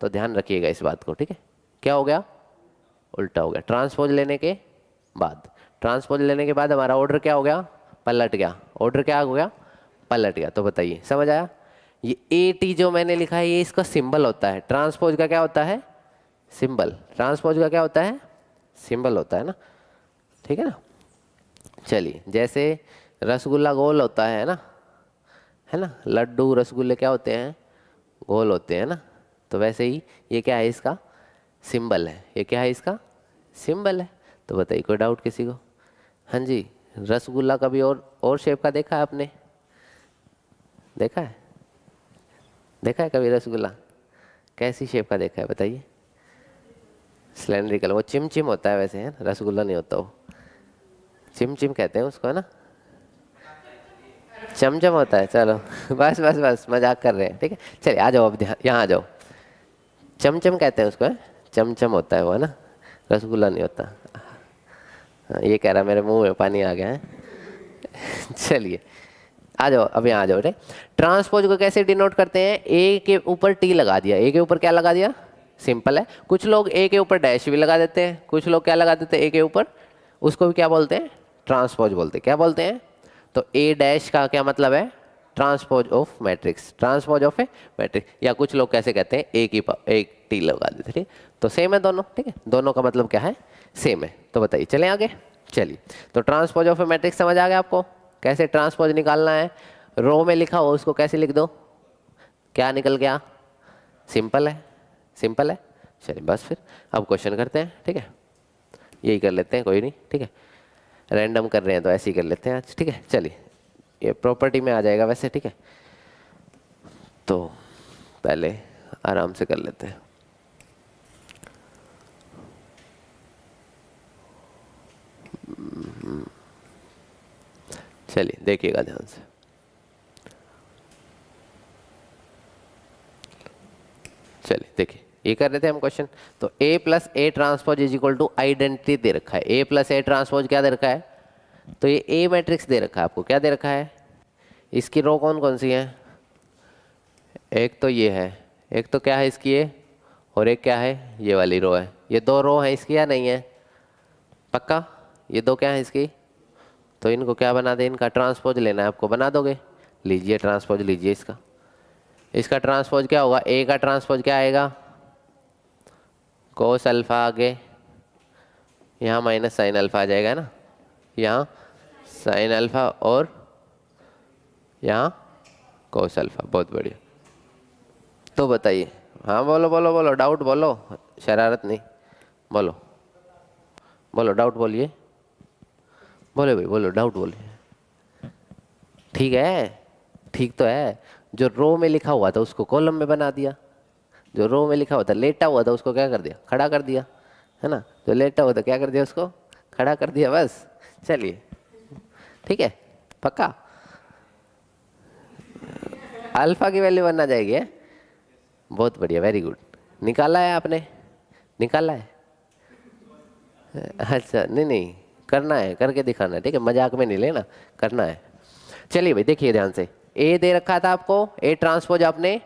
तो ध्यान रखिएगा इस बात को, ठीक है। क्या हो गया, उल्टा हो गया। ट्रांसपोज लेने के बाद, ट्रांसपोज लेने के बाद हमारा ऑर्डर क्या हो गया, पलट गया। ऑर्डर क्या हो गया, पलट गया। तो बताइए समझ आया। ये ए टी जो मैंने लिखा है ये इसका सिंबल होता है। ट्रांसपोज का क्या होता है, सिंबल। ट्रांसपोज का क्या होता है, सिंबल होता है ना, ठीक है ना। चलिए, जैसे रसगुल्ला गोल होता है ना, लड्डू रसगुल्ले क्या होते हैं, गोल होते हैं ना। तो वैसे ही ये क्या है, इसका सिंबल है। ये क्या है, इसका सिंबल है। तो बताइए कोई डाउट किसी को। हाँ जी, रसगुल्ला कभी और शेप का देखा है आपने, देखा है, देखा है कभी रसगुल्ला, कैसी शेप का देखा है बताइए। सिलेंड्रिकल, वो चिमचिम होता है वैसे, है रसगुल्ला नहीं होता, वो चिमचिम कहते हैं उसको, है ना, चमचम होता है। चलो बस बस बस मजाक कर रहे हैं, ठीक है। चलिए आ जाओ, अब यहाँ आ जाओ। चमचम कहते हैं उसको, है चमचम होता है वो, है ना, रसगुल्ला नहीं होता। ये कह रहा मेरे मुंह में पानी आ गया है चलिए आ जाओ, अब यहाँ आ जाओ। ट्रांसपोज को कैसे डिनोट करते हैं, ए के ऊपर टी लगा दिया। ए के ऊपर क्या लगा दिया, सिंपल है। कुछ लोग ए के ऊपर डैश भी लगा देते हैं, कुछ लोग क्या लगा देते हैं, ए के ऊपर, उसको भी क्या बोलते हैं, ट्रांसपोज बोलते हैं। क्या बोलते हैं, तो ए डैश का क्या मतलब है, transpose of matrix, transpose of a matrix. या कुछ लोग कैसे कहते हैं, एक टी लगा देते, ठीक। तो सेम है दोनों, ठीक है, दोनों का मतलब क्या है, सेम है। तो बताइए, चलें आगे। चलिए, तो ट्रांसपोज ऑफ ए मैट्रिक्स समझ आ गया आपको, कैसे ट्रांसपोज निकालना है। रो में लिखा हो उसको कैसे लिख दो, क्या निकल गया, सिंपल है, सिंपल है। चलिए बस फिर अब क्वेश्चन करते हैं, ठीक है, यही कर लेते हैं, कोई नहीं, ठीक है। रैंडम कर रहे हैं तो ऐसे ही कर लेते हैं आज, ठीक है। चलिए, ये प्रॉपर्टी में आ जाएगा वैसे, ठीक है। तो पहले आराम से कर लेते हैं। चलिए देखिएगा ध्यान से। चलिए देखिए, ये कर रहे थे हम क्वेश्चन। तो A plus A transpose is equal to identity दे रखा है। ए प्लस ए ट्रांसपोज क्या दे रखा है, तो ये ए मैट्रिक्स दे रखा है आपको। क्या दे रखा है, इसकी रो कौन कौन सी है, एक तो ये है, एक तो क्या है इसकी ये, और एक क्या है, ये वाली रो है। ये दो रो है इसकी या नहीं है, पक्का, ये दो क्या है इसकी। तो इनको क्या बना दे, इनका ट्रांसपोज लेना है आपको, बना दोगे। लीजिए ट्रांसपोज लीजिए इसका। इसका ट्रांसपोज क्या होगा, ए का ट्रांसपोज क्या आएगा, कोस अल्फा, आगे यहाँ माइनस साइन अल्फा आ जाएगा ना, यहाँ साइन अल्फा और यहाँ कोस अल्फा। बहुत बढ़िया। तो बताइए, हाँ बोलो बोलो बोलो, डाउट बोलो, शरारत नहीं, बोलो बोलो, डाउट बोलिए, बोले भाई बोलो, डाउट बोलिए। ठीक है, ठीक तो है। जो रो में लिखा हुआ था उसको कॉलम में बना दिया, जो रो में लिखा हुआ था, लेटा हुआ था उसको क्या कर दिया, खड़ा कर दिया, है ना। जो लेटा हुआ था क्या कर दिया, उसको खड़ा कर दिया, बस। चलिए ठीक है, पक्का अल्फा की वैल्यू बनना जाएगी, है? बहुत बढ़िया, वेरी गुड। निकाला है आपने, निकाला है, अच्छा नहीं नहीं, करना है, करके दिखाना है, ठीक है, मजाक में नहीं लेना, करना है। चलिए भाई देखिए ध्यान से, ए दे रखा था आपको, ए ट्रांसपोज आपने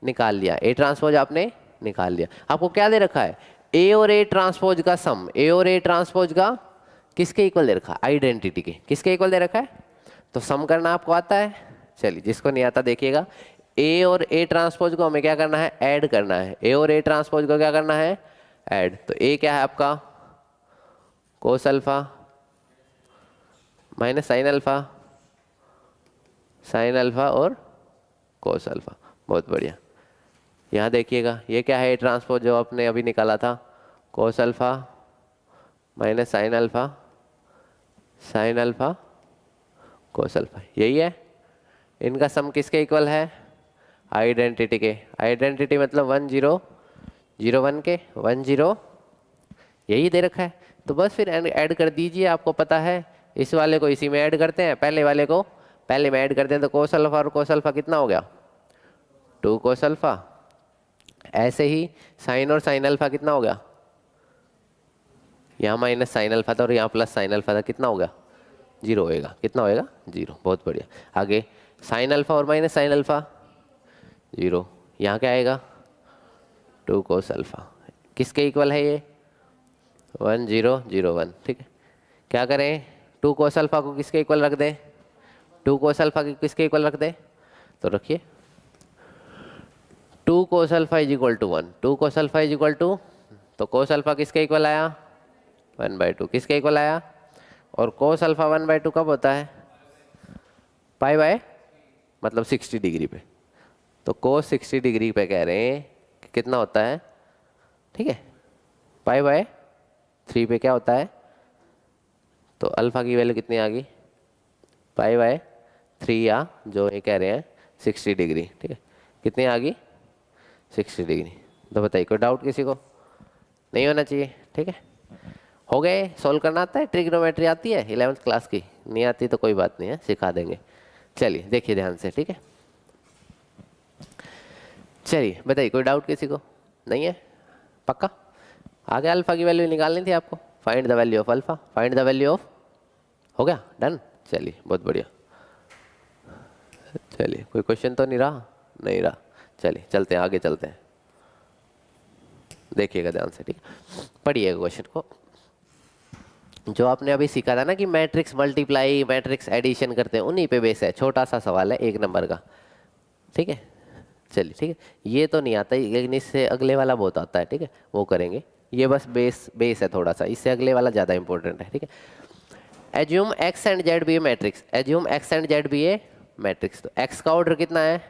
निकाल लिया, ए ट्रांसपोज आपने निकाल लिया। आपको क्या दे रखा है, ए और ए ट्रांसपोज का सम, ए और ए ट्रांसपोज का किसके इक्वल दे रखा है, आइडेंटिटी के किसके इक्वल दे रखा है। तो सम करना आपको आता है, चलिए जिसको नहीं आता देखिएगा, ए और ए ट्रांसपोज को हमें क्या करना है, ऐड करना है। ए और ए ट्रांसपोज को क्या करना है, ऐड। तो ए क्या है आपका, कोस alpha minus sine alpha, sine alpha और कोस अल्फा। बहुत बढ़िया। यहाँ देखिएगा ये क्या है, ए ट्रांसपोज जो आपने अभी निकाला था, कोस alpha minus sine alpha, sign alpha cos alpha, यही है। इनका सम किसके इक्वल है, आइडेंटिटी के। आइडेंटिटी मतलब 1 0 0 1 के, 1 0 यही दे रखा है। तो बस फिर ऐड कर दीजिए, आपको पता है इस वाले को इसी में ऐड करते हैं, पहले वाले को पहले में ऐड करते हैं। तो कोस अल्फा और कोस अल्फा कितना हो गया, 2 कोस अल्फा। ऐसे ही साइन और साइन अल्फा कितना हो गया, यहाँ माइनस साइन अल्फा था और यहाँ प्लस साइन अल्फा था, कितना हो गया, 0 होएगा। कितना होएगा, 0। बहुत बढ़िया। आगे साइन अल्फा और माइनस साइन अल्फा 0, यहाँ क्या आएगा, 2 कोस अल्फा। किसके इक्वल है ये, 1 0 0 1। ठीक है, क्या करें, 2 कोस अल्फा को किसके इक्वल रख दें, 2 कोस अल्फा किसके इक्वल रख दें। तो रखिए 2 cos alpha is equal to 1, 2 cos alpha is equal to, तो कोस अल्फा किसके इक्वल आया, 1/2 किसके इक्वल आया। और कोस अल्फा 1/2 कब होता है, पाई बाय मतलब 60 डिग्री पे। तो कोस 60 डिग्री पे कह रहे हैं कि कितना होता है, ठीक है, पाई बाय 3 पे क्या होता है। तो अल्फा की वैल्यू कितनी आ गई, पाई बाय 3 या जो ये कह रहे हैं 60 डिग्री। ठीक है, कितनी आ गई, 60 डिग्री। तो बताइए कोई डाउट किसी को, नहीं होना चाहिए। ठीक है, हो गए। सोल्व करना आता है, ट्रिग्नोमेट्री आती है 11th क्लास की, नहीं आती तो कोई बात नहीं है, सिखा देंगे। चलिए देखिए ध्यान से, ठीक है। चलिए बताइए कोई डाउट किसी को, नहीं है, पक्का। आगे अल्फा की वैल्यू निकालनी थी आपको, find the value of alpha, find the value of, हो गया, डन। चलिए बहुत बढ़िया। चलिए कोई क्वेश्चन तो नहीं रहा, नहीं रहा, चलिए चलते हैं, आगे चलते हैं। देखिएगा ध्यान से, ठीक है, पढ़िएगा क्वेश्चन को। जो आपने अभी सीखा था ना कि मैट्रिक्स मल्टीप्लाई मैट्रिक्स एडिशन करते हैं, उन्हीं पे बेस है। छोटा सा सवाल है 1 नंबर का, ठीक है। चलिए ठीक है, ये तो नहीं आता, लेकिन इससे अगले वाला बहुत आता है, ठीक है, वो करेंगे। ये बस बेस है थोड़ा सा, इससे अगले वाला ज़्यादा इंपॉर्टेंट है, ठीक है। Assume X and Z be a matrix, assume X and Z be a matrix. तो एक्स का ऑर्डर कितना है,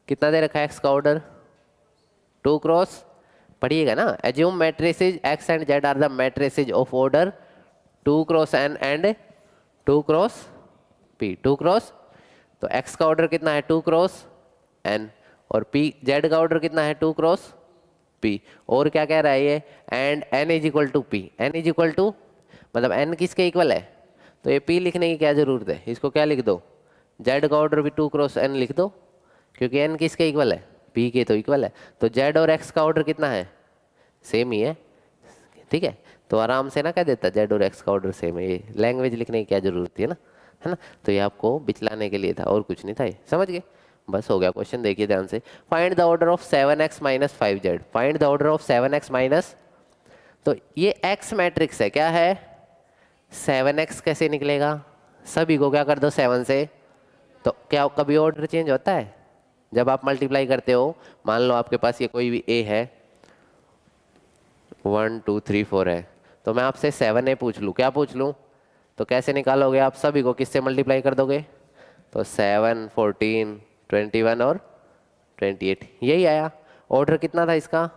कितना दे रखा है एक्स का ऑर्डर, 2 क्रॉस, पढ़िएगा ना। Assume matrices X and Z are the matrices of order 2 cross N and 2 cross P, 2 cross. तो एक्स का ऑर्डर कितना है, 2 क्रॉस एन, और पी जेड का ऑर्डर कितना है, 2 क्रॉस पी। और क्या कह रहा है ये, and N is equal to P, N is equal to मतलब एन किसके इक्वल है। तो ये पी लिखने की क्या जरूरत है, इसको क्या लिख दो, जेड का ऑर्डर भी 2 क्रॉस एन लिख दो, क्योंकि एन किसके इक्वल है, पी के तो इक्वल है। तो जेड और एक्स का ऑर्डर कितना है, सेम ही है, ठीक है। तो आराम से ना कह देता जेड और एक्स का ऑर्डर सेम है, ये लैंग्वेज लिखने की क्या जरूरत थी, है ना। तो ये आपको बिचलाने के लिए था, और कुछ नहीं था, ये समझ गए, बस हो गया। क्वेश्चन देखिए ध्यान से, find the order of 7x minus 5z, find the order of 7x minus, तो ये x मैट्रिक्स है, क्या है 7x, कैसे निकलेगा, सभी को क्या कर दो 7 से। तो क्या कभी ऑर्डर चेंज होता है, जब आप मल्टीप्लाई करते हो, मान लो आपके पास ये कोई भी a है, 1 2 3 4 है, तो मैं आपसे 7a पूछ लूँ, क्या पूछ लूँ, तो कैसे निकालोगे आप, सभी को किससे मल्टीप्लाई कर दोगे। तो 7 14 21 और 28, यही आया। ऑर्डर कितना था इसका,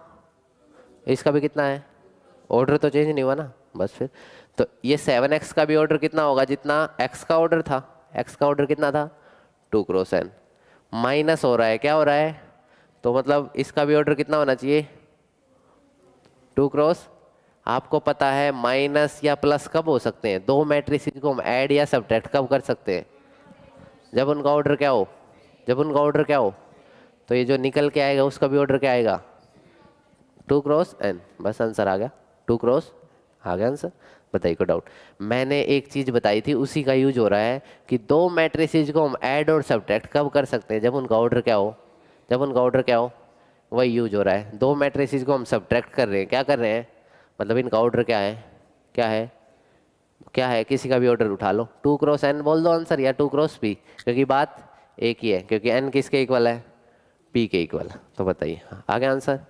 इसका भी कितना है, ऑर्डर तो चेंज नहीं हुआ ना, बस फिर। तो ये 7x का भी ऑर्डर कितना होगा, जितना x का ऑर्डर था, x का ऑर्डर कितना था 2 क्रॉस n, माइनस हो रहा है, क्या हो रहा है, तो मतलब इसका भी ऑर्डर कितना होना चाहिए 2 क्रॉस। आपको पता है माइनस या प्लस कब हो सकते हैं, दो मैट्रिसेस को हम ऐड या सब्ट्रैक्ट कब कर सकते हैं, जब उनका ऑर्डर क्या हो, जब उनका ऑर्डर क्या हो। तो ये जो निकल के आएगा उसका भी ऑर्डर क्या आएगा 2 क्रॉस n, बस आंसर आ गया, 2 क्रॉस आ गया आंसर। बताइए को डाउट, मैंने एक चीज बताई थी उसी का यूज हो रहा है कि दो मैट्रिसेस को हम ऐड और सब्ट्रैक्ट कब कर सकते हैं, जब उनका ऑर्डर क्या हो, जब उनका ऑर्डर क्या हो, वही यूज हो रहा है। दो मैट्रिसेस को हम सब्ट्रैक्ट कर रहे हैं, क्या कर रहे हैं, मतलब इनका ऑर्डर क्या है, क्या है, क्या है, किसी का भी ऑर्डर उठा लो, 2 क्रॉस n बोल दो आंसर, या 2 क्रॉस p, क्योंकि बात एक ही है, क्योंकि n किसके इक्वल है, p के इक्वल। तो बताइए आगे आंसर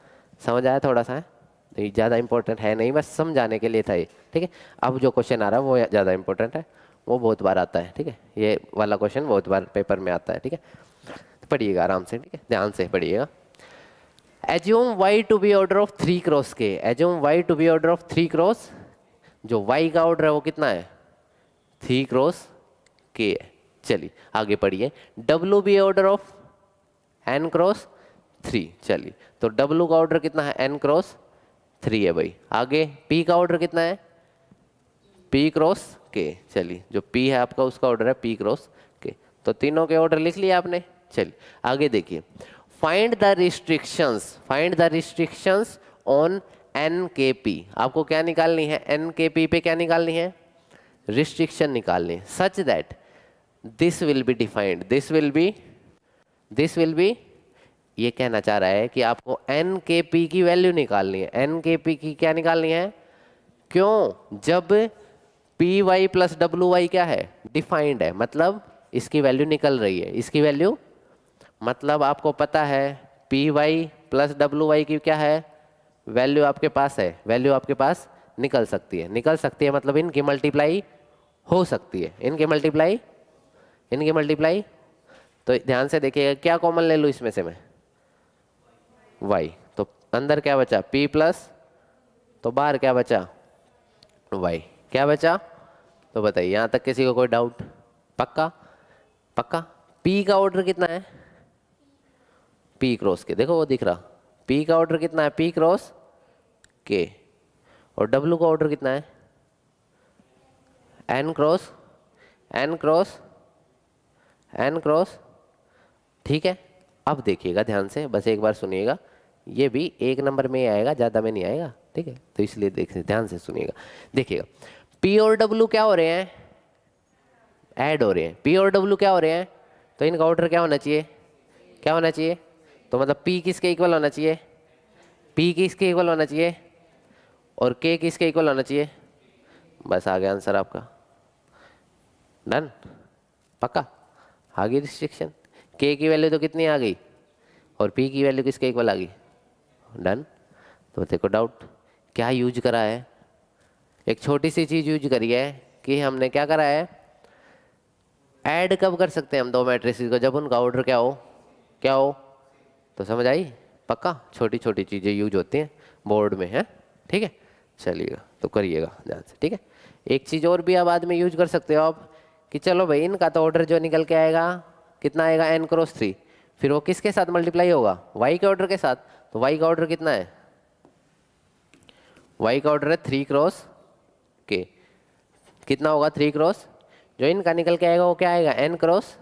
समझ आया थोड़ा सा है, तो ये ज़्यादा इंपॉर्टेंट है नहीं, बस समझाने के लिए था ये, ठीक है। अब जो क्वेश्चन आ रहा है वो ज़्यादा इंपॉर्टेंट है, वो बहुत बार आता है, ठीक है, ये वाला क्वेश्चन बहुत बार पेपर में आता है, ठीक है। तो पढ़िएगा आराम से, ठीक है, ध्यान से पढ़िएगा। Assume y to be order of 3 cross के, assume y to be order of 3 cross, जो y का ऑर्डर है वो कितना है, 3 क्रॉस k है। चलिए आगे पढ़िए, w B order of n cross 3, चलिए तो w का ऑर्डर कितना है, n क्रॉस 3 है भाई। आगे p का ऑर्डर कितना है, p क्रॉस k, चलिए जो p है आपका उसका ऑर्डर है p क्रॉस k, तो तीनों के ऑर्डर लिख लिया आपने। चलिए आगे देखिए, find the restrictions, find the restrictions on NKP, आपको क्या निकालनी है, NKP पे क्या निकालनी है, रिस्ट्रिक्शन निकालनी है, such that this will be defined, this will be, ये कहना चाह रहा है कि आपको NKP की वैल्यू निकालनी है, NKP की क्या निकालनी है, क्यों, जब py प्लस wy क्या है, डिफाइंड है, मतलब इसकी वैल्यू निकल रही है, इसकी वैल्यू, मतलब आपको पता है py प्लस wy की क्या है वैल्यू, आपके पास है, वैल्यू आपके पास निकल सकती है, निकल सकती है मतलब इनकी मल्टीप्लाई हो सकती है, इनकी मल्टीप्लाई। तो ध्यान से देखिएगा, क्या कॉमन ले लूँ इसमें से मैं, y, तो अंदर क्या बचा p प्लस, तो बाहर क्या बचा y, क्या बचा, तो बताइए यहाँ तक किसी को कोई डाउट, पक्का, पक्का। p का ऑर्डर कितना है, p क्रॉस के, देखो वो दिख रहा, p का ऑर्डर कितना है, p क्रॉस k, और w का ऑर्डर कितना है, n क्रॉस, ठीक है। अब देखिएगा ध्यान से, बस एक बार सुनिएगा, ये भी एक नंबर में ही आएगा, ज़्यादा में नहीं आएगा, ठीक है, तो इसलिए देखिए ध्यान से सुनिएगा, देखिएगा p और w क्या हो रहे हैं, ऐड हो रहे हैं, p और w क्या हो रहे हैं, तो इनका ऑर्डर क्या होना चाहिए, क्या होना चाहिए, तो मतलब p किसके इक्वल होना चाहिए, p किसके इक्वल होना चाहिए, और k किसके इक्वल होना चाहिए, बस आ गया आंसर आपका, डन, पक्का, आ गई रिस्ट्रिक्शन, k की वैल्यू तो कितनी आ गई, और p की वैल्यू किसके इक्वल आ गई, डन। तो देखो डाउट क्या यूज करा है, एक छोटी सी चीज यूज करी है कि हमने क्या करा है, ऐड कब कर सकते हैं हम दो मैट्रिसेस को, जब उनका ऑर्डर क्या हो, क्या हो, तो समझ आई, पक्का, छोटी छोटी चीज़ें यूज होती हैं बोर्ड में, है, ठीक है, चलिएगा तो करिएगा ध्यान से, ठीक है। एक चीज़ और भी आप बाद में यूज कर सकते हो आप, कि चलो भाई इनका तो ऑर्डर जो निकल के आएगा कितना आएगा, n क्रॉस 3, फिर वो किसके साथ मल्टीप्लाई होगा, y के ऑर्डर के साथ, तो y का ऑर्डर कितना है, y का ऑर्डर है 3 क्रॉस k, कितना होगा 3 क्रॉस, जो इनका निकल के आएगा वो क्या आएगा, n क्रॉस,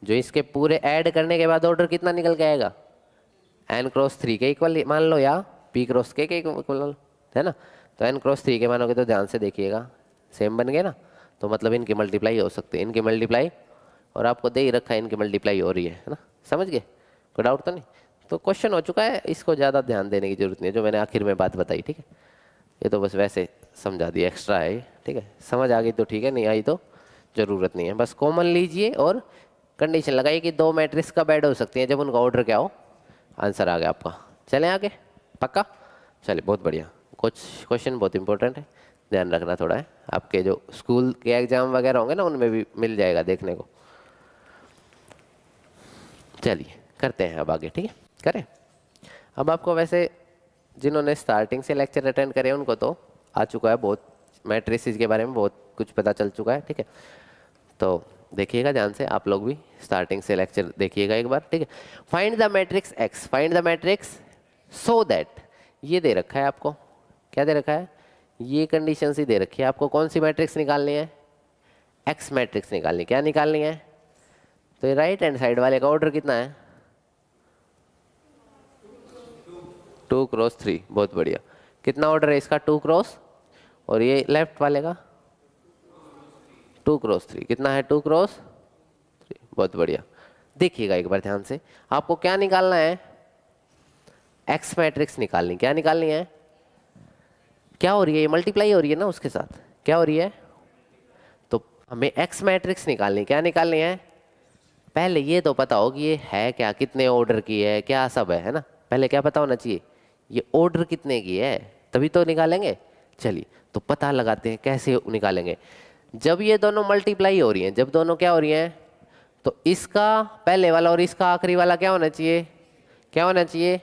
जो इसके पूरे ऐड करने के बाद ऑर्डर कितना निकल के आएगा, n क्रॉस 3 के इक्वल मान लो, या p क्रॉस के इक्वल, है ना, तो n क्रॉस 3 के मानोगे तो ध्यान से देखिएगा सेम बन गए ना, तो मतलब इनकी मल्टीप्लाई हो सकती है, इनकी मल्टीप्लाई, और आपको दे ही रखा है इनकी मल्टीप्लाई हो रही है ना, समझ गए, कोई डाउट तो नहीं, तो क्वेश्चन हो चुका है, इसको ज़्यादा ध्यान देने की जरूरत नहीं है, जो मैंने आखिर में बात बताई, ठीक है, ये तो बस वैसे समझा दिया, एक्स्ट्रा है, ठीक है, समझ आ गई तो ठीक है, नहीं आई तो ज़रूरत नहीं है, बस कॉमन लीजिए और कंडीशन लगाइए कि दो मैट्रिक्स कब ऐड हो सकती हैं, जब उनका ऑर्डर क्या हो, आंसर आ गया आपका। चलें आगे, पक्का, चलिए बहुत बढ़िया, कुछ क्वेश्चन बहुत इंपॉर्टेंट है, ध्यान रखना थोड़ा है, आपके जो स्कूल के एग्जाम वगैरह होंगे ना उनमें भी मिल जाएगा देखने को। चलिए करते हैं अब आगे, ठीक है, करें। अब आपको वैसे जिन्होंने स्टार्टिंग से लेक्चर अटेंड करे उनको तो आ चुका है, बहुत मैट्रिसेस के बारे में बहुत कुछ पता चल चुका है, ठीक है, तो देखिएगा ध्यान से, आप लोग भी स्टार्टिंग से लेक्चर देखिएगा एक बार, ठीक है। Find the matrix x, find the Matrix so that, ये दे रखा है आपको, क्या दे रखा है, ये कंडीशन ही दे रखी है आपको, कौन सी मैट्रिक्स निकालनी है, एक्स मैट्रिक्स निकालनी, क्या निकालनी है, तो ये राइट हैंड साइड वाले का ऑर्डर कितना है, 2 क्रॉस 3, बहुत बढ़िया, कितना ऑर्डर है इसका, 2 क्रॉस, और ये लेफ्ट वाले का 2 क्रॉस 3, कितना है, 2 क्रॉस 3, बहुत बढ़िया। देखिएगा एक बार ध्यान से, आपको क्या निकालना है, एक्स मैट्रिक्स निकालनी, क्या निकालनी है? क्या हो रही है? ये मल्टीप्लाई हो रही है ना उसके साथ, क्या हो रही है? तो हमें एक्स मैट्रिक्स निकालनी, क्या निकालनी है? पहले ये तो पता हो कि ये है क्या, कितने ऑर्डर की है, क्या सब है ना? पहले क्या पता होना चाहिए, ये ऑर्डर कितने की है, तभी तो निकालेंगे। चलिए तो पता लगाते हैं कैसे निकालेंगे। जब ये दोनों मल्टीप्लाई हो रही हैं, जब दोनों क्या हो रही हैं, तो इसका पहले वाला और इसका आखिरी वाला क्या होना चाहिए? क्या होना चाहिए?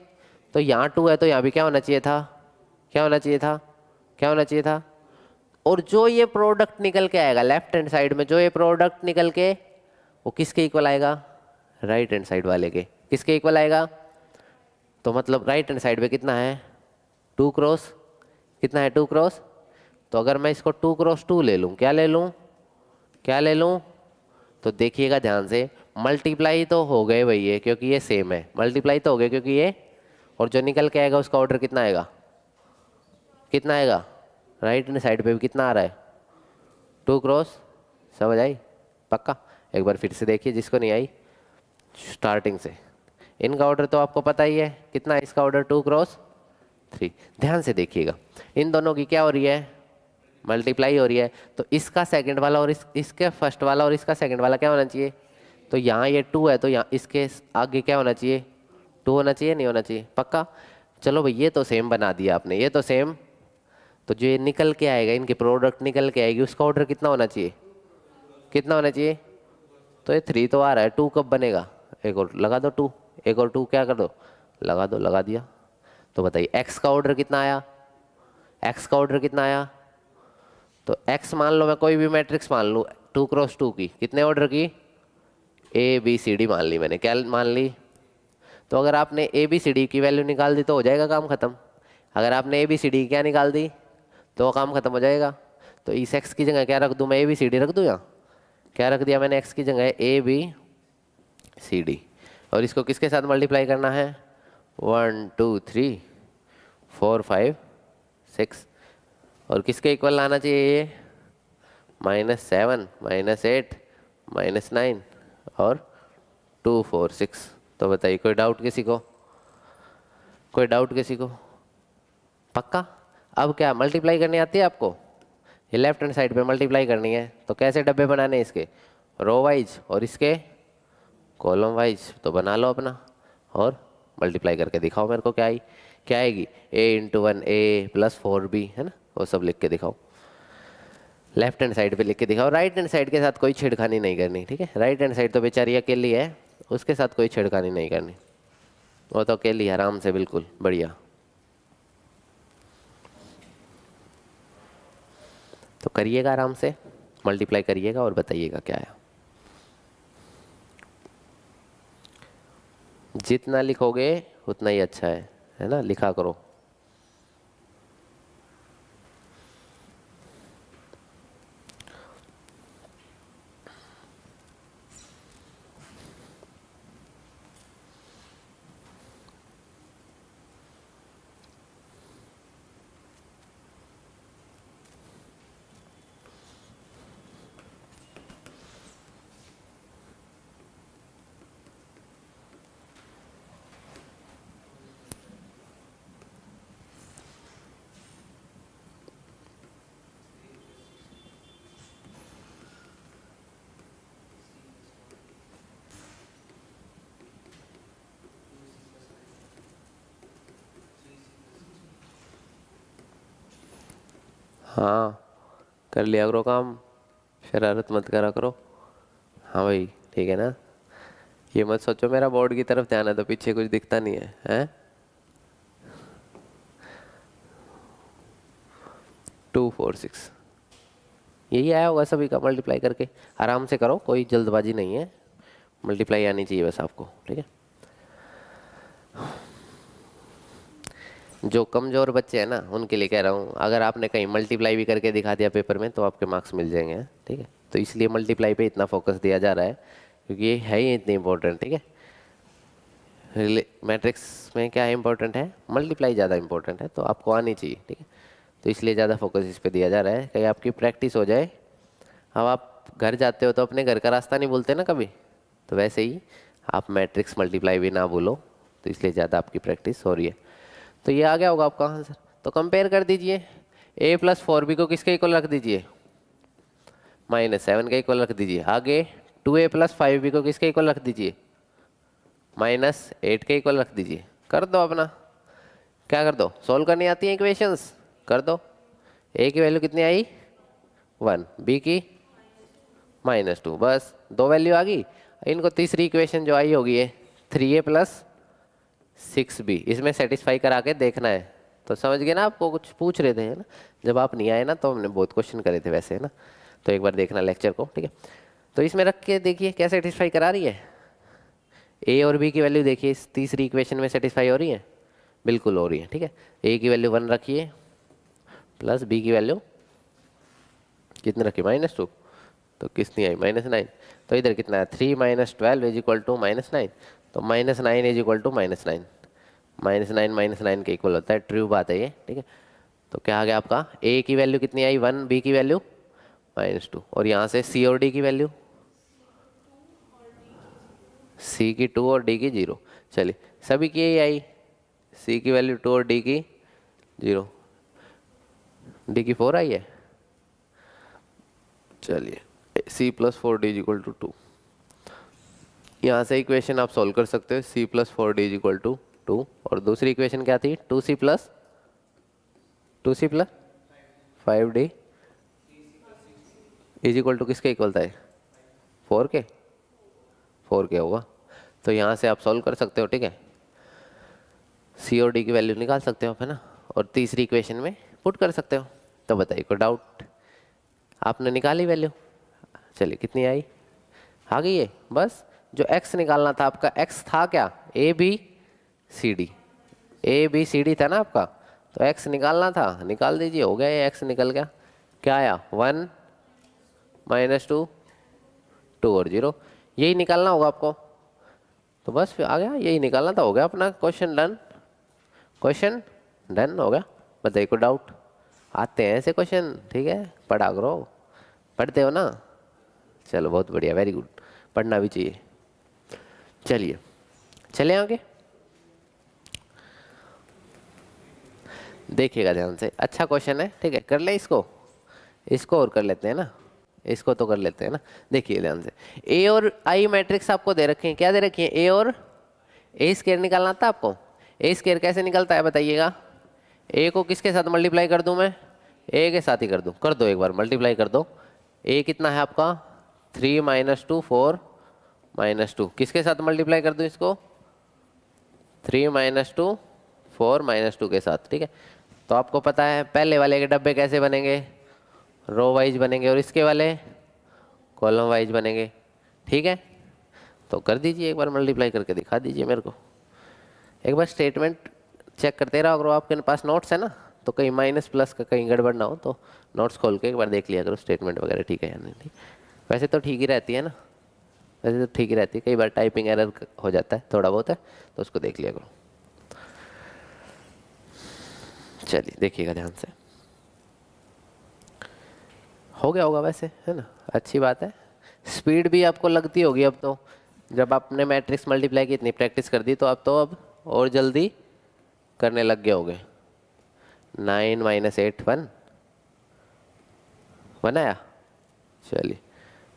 तो यहाँ 2 है तो यहाँ भी क्या होना चाहिए था? क्या होना चाहिए था? क्या होना चाहिए था? और जो ये प्रोडक्ट निकल के आएगा लेफ्ट हैंड साइड में, जो ये प्रोडक्ट निकल के, वो किसके इक्वल आएगा? राइट हैंड साइड वाले के। किसके इक्वल आएगा? तो मतलब राइट हैंड साइड पे कितना है? 2 क्रॉस, कितना है? 2 क्रॉस। तो अगर मैं इसको 2 क्रॉस 2 ले लूँ, क्या ले लूँ? क्या ले लूँ? तो देखिएगा ध्यान से, मल्टीप्लाई तो हो गए भाई ये, क्योंकि ये सेम है, मल्टीप्लाई तो हो गए क्योंकि ये, और जो निकल के आएगा उसका ऑर्डर कितना आएगा? कितना आएगा? राइट हैंड साइड पे भी कितना आ रहा है? 2 क्रॉस। समझ आई? पक्का? एक बार फिर से देखिए जिसको नहीं आई स्टार्टिंग से। इनका ऑर्डर तो आपको पता ही है, कितना है इसका ऑर्डर? 2 क्रॉस 3। ध्यान से देखिएगा, इन दोनों की क्या हो रही है? मल्टीप्लाई हो रही है। तो इसका सेकंड वाला और इसके फर्स्ट वाला और इसका सेकंड वाला क्या होना चाहिए? तो यहाँ ये 2 है तो यहाँ इसके आगे क्या होना चाहिए? 2 होना चाहिए, नहीं होना चाहिए? पक्का? चलो भाई ये तो सेम बना दिया आपने, ये तो सेम। तो जो ये निकल के आएगा, इनकी प्रोडक्ट निकल के आएगी, उसका ऑर्डर कितना होना चाहिए? कितना होना चाहिए? तो ये 3 तो आ रहा है, 2 कब बनेगा? एक और लगा दो 2, एक और 2 क्या कर दो? लगा दो, लगा दिया। तो बताइए एक्स का ऑर्डर कितना आया? एक्स का ऑर्डर कितना आया? तो एक्स मान लो, मैं कोई भी मैट्रिक्स मान लूँ 2 क्रॉस 2 की, कितने ऑर्डर की? ए बी सी डी मान ली मैंने, क्या मान ली? तो अगर आपने ए बी सी डी की वैल्यू निकाल दी तो हो जाएगा काम खत्म। अगर आपने ए बी सी डी क्या निकाल दी तो वो काम खत्म हो जाएगा। तो इस एक्स की जगह क्या रख दूँ मैं? ए बी सी डी रख दूँ? यहाँ क्या रख दिया मैंने? एक्स की जगह ए बी सी डी। और इसको किसके साथ मल्टीप्लाई करना है? 1 2 3 4 5 6। और किसके इक्वल लाना चाहिए ये? -7 -8 -9 और 2 4 6। तो बताइए कोई डाउट किसी को? कोई डाउट किसी को? पक्का? अब क्या मल्टीप्लाई करनी आती है आपको? ये लेफ्ट हैंड साइड पे मल्टीप्लाई करनी है, तो कैसे डब्बे बनाने हैं इसके? रो वाइज और इसके कॉलम वाइज। तो बना लो अपना और मल्टीप्लाई करके दिखाओ मेरे को, क्या आई? क्या आएगी? a×1 a + 4b, है ना? वो सब लिख के दिखाओ, लेफ्ट हैंड साइड पे लिख के दिखाओ। राइट हैंड साइड के साथ कोई छेड़खानी नहीं करनी, ठीक है? राइट हैंड साइड तो बेचारी अकेली है, उसके साथ कोई छेड़खानी नहीं करनी, वो तो अकेली आराम से बिल्कुल बढ़िया। तो करिएगा आराम से, मल्टीप्लाई करिएगा और बताइएगा क्या है। जितना लिखोगे उतना ही अच्छा है ना? लिखा करो। हाँ कर लिया करो काम, शरारत मत करा करो। हाँ भाई ठीक है ना? ये मत सोचो मेरा बोर्ड की तरफ ध्यान है तो पीछे कुछ दिखता नहीं है, हैं? 2 4 6 यही आया होगा सभी का, मल्टीप्लाई करके आराम से करो, कोई जल्दबाजी नहीं है, मल्टीप्लाई आनी चाहिए बस आपको, ठीक है? जो कमज़ोर बच्चे हैं ना उनके लिए कह रहा हूँ, अगर आपने कहीं मल्टीप्लाई भी करके दिखा दिया पेपर में तो आपके मार्क्स मिल जाएंगे, ठीक है? तो इसलिए मल्टीप्लाई पे इतना फोकस दिया जा रहा है क्योंकि ये है ही इतनी इंपॉर्टेंट, ठीक है? मैट्रिक्स में क्या इंपॉर्टेंट है? मल्टीप्लाई ज़्यादा इंपॉर्टेंट है, तो आपको आनी चाहिए, ठीक है? तो इसलिए ज़्यादा फोकस इस पर दिया जा रहा है कि आपकी प्रैक्टिस हो जाए। अब आप घर जाते हो तो अपने घर का रास्ता नहीं भूलते ना कभी, तो वैसे ही आप मैट्रिक्स मल्टीप्लाई भी ना भूलो, तो इसलिए ज़्यादा आपकी प्रैक्टिस हो रही है। तो ये आ गया होगा आपका आंसर। तो कंपेयर कर दीजिए, ए प्लस 4b को किसके इक्वल रख दीजिए, -7 के इक्वल रख दीजिए। आगे 2a प्लस 5b को किसके इक्वल रख दीजिए, -8 के इक्वल रख दीजिए। कर दो अपना, क्या कर दो, सोल्व करनी आती है इक्वेशंस, कर दो। ए की वैल्यू कितनी आई 1, बी की -2, बस 2 वैल्यू आ गई। इनको तीसरी इक्वेशन जो आई होगी ये 3a प्लस 6b, इसमें सेटिस्फाई करा के देखना है। तो समझ गए ना, आपको कुछ पूछ रहे थे है ना, जब आप नहीं आए ना तो हमने बहुत क्वेश्चन करे थे वैसे है ना, तो एक बार देखना लेक्चर को, ठीक है। तो इसमें रख के देखिए क्या सेटिस्फाई करा रही है, ए और बी की वैल्यू देखिए इस तीसरी इक्वेशन में सेटिस्फाई हो रही है, बिल्कुल हो रही है, ठीक है। ए की वैल्यू 1 रखिए प्लस बी की वैल्यू कितनी रखी -2, तो कितनी आई -9। तो इधर कितना है 3 - 12 इज इक्वल टू -9, तो -9 इज इक्वल टू -9, -9 के इक्वल होता है, ट्रू बात है ये, ठीक है। तो क्या आ गया आपका, ए की वैल्यू कितनी आई 1, बी की वैल्यू -2, और यहाँ से सी और डी की वैल्यू, सी की 2 और डी की 0। चलिए सभी की यही आई, सी की वैल्यू 2 और डी की 0, डी की 4 आई है। चलिए C plus 4 D is equal to 2, यहाँ से इक्वेशन आप सॉल्व कर सकते हो, C plus 4 D is equal to 2। और दूसरी इक्वेशन क्या थी, 2c plus 5d is equal to किसके इक्वल था, 4 के होगा। तो यहाँ से आप सॉल्व कर सकते हो, ठीक है, सी और डी की वैल्यू निकाल सकते हो आप, है ना, और तीसरी इक्वेशन में पुट कर सकते हो। तो बताइए कोई डाउट, आपने निकाली वैल्यू, चलिए कितनी आई, आ गई है। बस जो x निकालना था आपका, x था क्या, ए बी सी डी था ना आपका, तो x निकालना था, निकाल दीजिए, हो गया ये x निकल गया। क्या आया 1 -2 2 और 0, यही निकालना होगा आपको। तो बस फिर आ गया, यही निकालना था, हो गया अपना क्वेश्चन डन, क्वेश्चन डन हो गया। बताइए कोई डाउट, आते हैं ऐसे क्वेश्चन, ठीक है, पढ़ा करो, पढ़ते हो ना, चलो बहुत बढ़िया, वेरी गुड, पढ़ना भी चाहिए। चलिए चले आगे, देखिएगा ध्यान से, अच्छा क्वेश्चन है, ठीक है, कर ले इसको और कर लेते हैं ना, इसको तो कर लेते हैं ना। देखिए ध्यान से, ए और आई मैट्रिक्स आपको दे रखे हैं, क्या दे रखी है, ए और ए स्क्वायर निकालना था आपको। ए स्क्वायर कैसे निकलता है बताइएगा, ए को किसके साथ मल्टीप्लाई कर दूं मैं, ए के साथ ही कर दूं, कर दो एक बार मल्टीप्लाई कर दो। ए कितना है आपका 3 - 2 4 -2, किसके साथ मल्टीप्लाई कर दूं इसको, 3 - 2 4 -2 के साथ, ठीक है। तो आपको पता है पहले वाले के डब्बे कैसे बनेंगे, रो वाइज बनेंगे, और इसके वाले कॉलम वाइज बनेंगे, ठीक है। तो कर दीजिए एक बार मल्टीप्लाई करके दिखा दीजिए मेरे को, एक बार स्टेटमेंट चेक करते रहो, अगर आपके पास नोट्स है ना, तो कहीं माइनस प्लस का कहीं गड़बड़ ना हो, तो नोट्स खोल के एक बार देख लिया करो स्टेटमेंट वगैरह ठीक है या नहीं, ठीक। वैसे तो ठीक ही रहती है ना, वैसे तो ठीक ही रहती है, कई बार टाइपिंग एरर हो जाता है थोड़ा बहुत है, तो उसको देख लिया करो। चलिए देखिएगा ध्यान से, हो गया होगा वैसे, है ना, अच्छी बात है। स्पीड भी आपको लगती होगी अब तो, जब आपने मैट्रिक्स मल्टीप्लाई की इतनी प्रैक्टिस कर दी, तो अब और जल्दी करने लग गए होगे। 9 - 8 1 आया, चलिए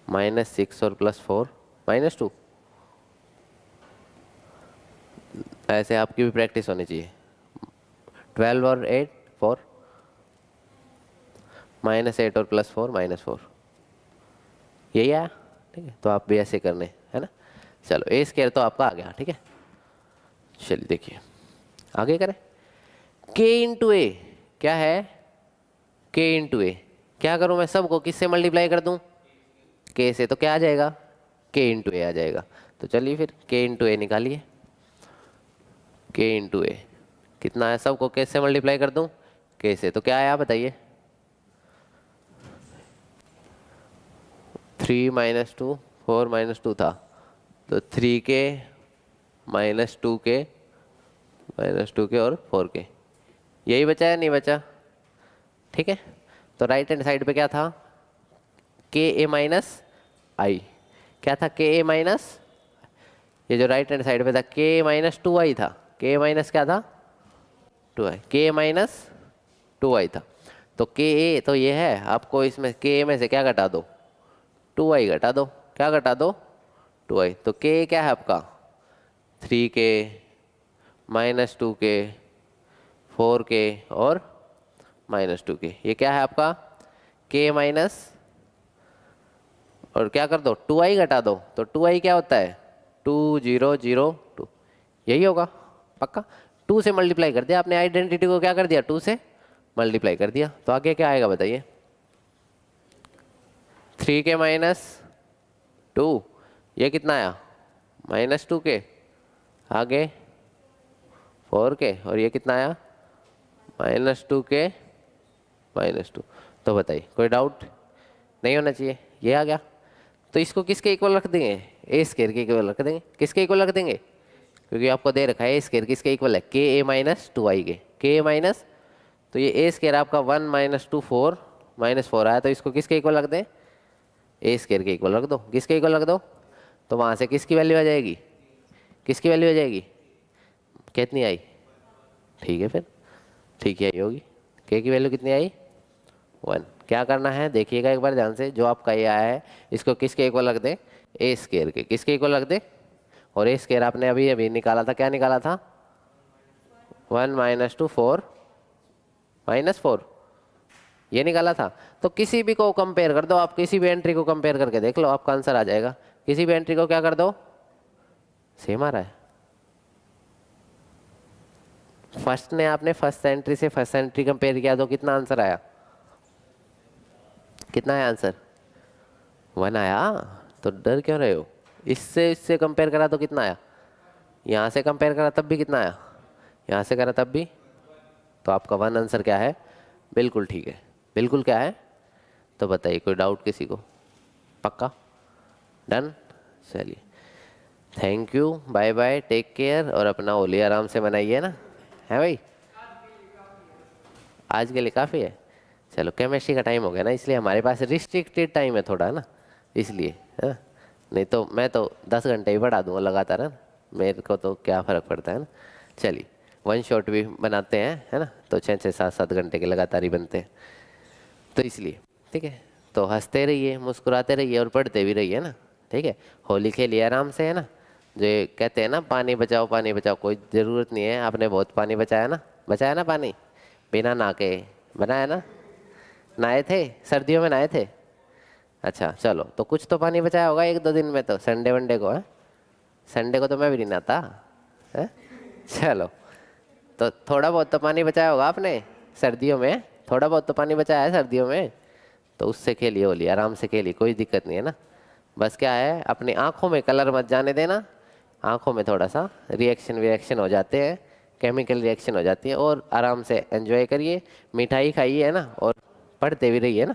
-6 और +4 -2, ऐसे आपकी भी प्रैक्टिस होनी चाहिए। 12 और 8 4, -8 और +4 -4, यही आया, ठीक है। तो आप भी ऐसे करने, है ना। चलो ए स्क्वायर तो आपका आ गया, ठीक है। चलिए देखिए आगे करें, k इंटू ए क्या है, k इंटू ए, क्या करूं मैं, सबको किससे मल्टीप्लाई कर दूं, k से, तो क्या आ जाएगा, k इंटू ए आ जाएगा। तो चलिए फिर k इंटू ए निकालिए, k इंटू ए कितना है, सबको k से मल्टीप्लाई कर दूं, k से, तो क्या आया बताइए, 3 - 2 4 -2 था, तो 3k -2k -2k और 4k, यही बचा या नहीं बचा, ठीक है। तो राइट हैंड साइड पे क्या था, के ए माइनस आई, क्या था, के ए माइनस, ये जो राइट हैंड साइड पे था के -2i था, के माइनस क्या था 2i, के माइनस 2i था। तो के ए तो ये है, आपको इसमें के में से क्या घटा दो, 2i घटा दो। क्या घटा दो, 2i। तो के क्या है आपका 3k माइनस 2k 4k और माइनस 2k। ये क्या है आपका k माइनस, और क्या कर दो 2i घटा दो। तो 2i क्या होता है 2002, यही होगा पक्का। 2 से मल्टीप्लाई कर दिया आपने, आइडेंटिटी को क्या कर दिया 2 से मल्टीप्लाई कर दिया। तो आगे क्या आएगा बताइए, 3k माइनस 2, ये कितना आया माइनस 2k, आगे 4k और ये कितना आया माइनस 2k माइनस 2। तो बताइए कोई डाउट नहीं होना चाहिए, ये आ गया। तो इसको किसके इक्वल रख देंगे, ए स्केयर के इक्वल रख देंगे। किसके इक्वल रख देंगे, क्योंकि आपको दे रखा है ए स्केयर किसके इक्वल है, के ए माइनस 2i के ए माइनस। तो ये ए स्केयर आपका 1 माइनस 2 4 माइनस 4 आया, तो इसको किसके इक्वल रख दें, ए स्केयर के इक्वल रख दो। किसके इक्वल रख दो, तो वहाँ से किसकी वैल्यू आ जाएगी, किसकी वैल्यू आ जाएगी, कितनी आई, ठीक है फिर ठीक है, होगी के की वैल्यू कितनी आई 1। क्या करना है देखिएगा एक बार ध्यान से, जो आपका ये आया है इसको किसके इक्वल रख दे, ए स्केयर के। किसके इक्वल रख दे, और ए स्केयर आपने अभी अभी निकाला था, क्या निकाला था 1 माइनस 2 4 माइनस 4, ये निकाला था। तो किसी भी को कंपेयर कर दो आप, किसी भी एंट्री को कंपेयर करके देख लो, आपका आंसर आ जाएगा। किसी भी एंट्री को क्या कर दो, सेम आ रहा है। फर्स्ट ने आपने फर्स्ट एंट्री से फर्स्ट एंट्री कंपेयर किया तो कितना आंसर आया, कितना आया आंसर 1 आया। तो डर क्यों रहे हो, इससे कंपेयर करा तो कितना आया, यहाँ से कंपेयर करा तब भी कितना आया, यहाँ से करा तब भी। तो आपका 1 आंसर क्या है, बिल्कुल ठीक है, बिल्कुल क्या है। तो बताइए कोई डाउट किसी को, पक्का डन। चलिए thank you, bye bye, take care, और अपना होली आराम से मनाइए ना, है भाई, आज के लिए काफ़ी है। चलो केमिस्ट्री का टाइम हो गया ना, इसलिए हमारे पास रिस्ट्रिक्टेड टाइम है थोड़ा ना, इसलिए है ना, नहीं तो मैं तो 10 घंटे ही पढ़ा दूंगा लगातार, है ना, मेरे को तो क्या फ़र्क पड़ता है ना। चलिए 1 शॉट भी बनाते हैं, है ना, तो 6 7 7 घंटे के लगातार ही बनते हैं, तो इसलिए ठीक है। तो हंसते रहिए, मुस्कुराते रहिए और पढ़ते भी रहिए ना, ठीक है। होली खेलिए आराम से, है ना। जो ये कहते हैं ना पानी बचाओ पानी बचाओ, कोई ज़रूरत नहीं है, आपने बहुत पानी बचाया ना पानी, बिना नहा के बनाया ना, नहाए थे सर्दियों में, नहाए थे, अच्छा चलो, तो कुछ तो पानी बचाया होगा 1 2 दिन में, तो संडे वनडे को है, संडे को तो मैं भी नहीं नहाता है। चलो तो थोड़ा बहुत तो पानी बचाया होगा आपने सर्दियों में, थोड़ा बहुत तो पानी बचाया है सर्दियों में, तो उससे खेलिए होली, आराम से खेलिए, कोई दिक्कत नहीं है ना। बस क्या है, अपनी आंखों में कलर मत जाने देना, आंखों में थोड़ा सा रिएक्शन हो जाते हैं, केमिकल रिएक्शन हो जाती है, और आराम से एंजॉय करिए, मिठाई खाइए, है ना, और पढ़ते भी रहिए ना।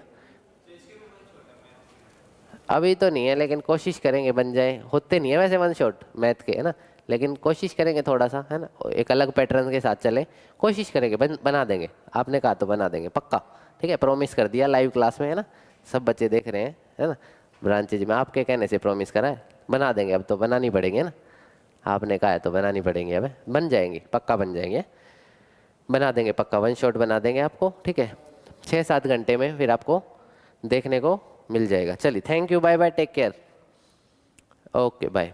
अभी तो नहीं है, लेकिन कोशिश करेंगे बन जाए, होते नहीं है वैसे 1 शॉट मैथ के, है ना, लेकिन कोशिश करेंगे थोड़ा सा, है ना, एक अलग पैटर्न के साथ चले, कोशिश करेंगे बना देंगे, आपने कहा तो बना देंगे पक्का, ठीक है, प्रॉमिस कर दिया लाइव क्लास में, है ना, सब बच्चे देख रहे हैं, है ना, ब्रांचेज में आपके कहने से प्रॉमिस करा है, बना देंगे, अब तो बनानी पड़ेंगे ना, आपने कहा है तो बनानी पड़ेंगे, अब बन जाएंगे पक्का, बन जाएंगे, बना देंगे पक्का, 1 शॉट बना देंगे आपको, ठीक है, 6 7 घंटे में फिर आपको देखने को मिल जाएगा। चलिए thank you, bye bye, take care, okay bye.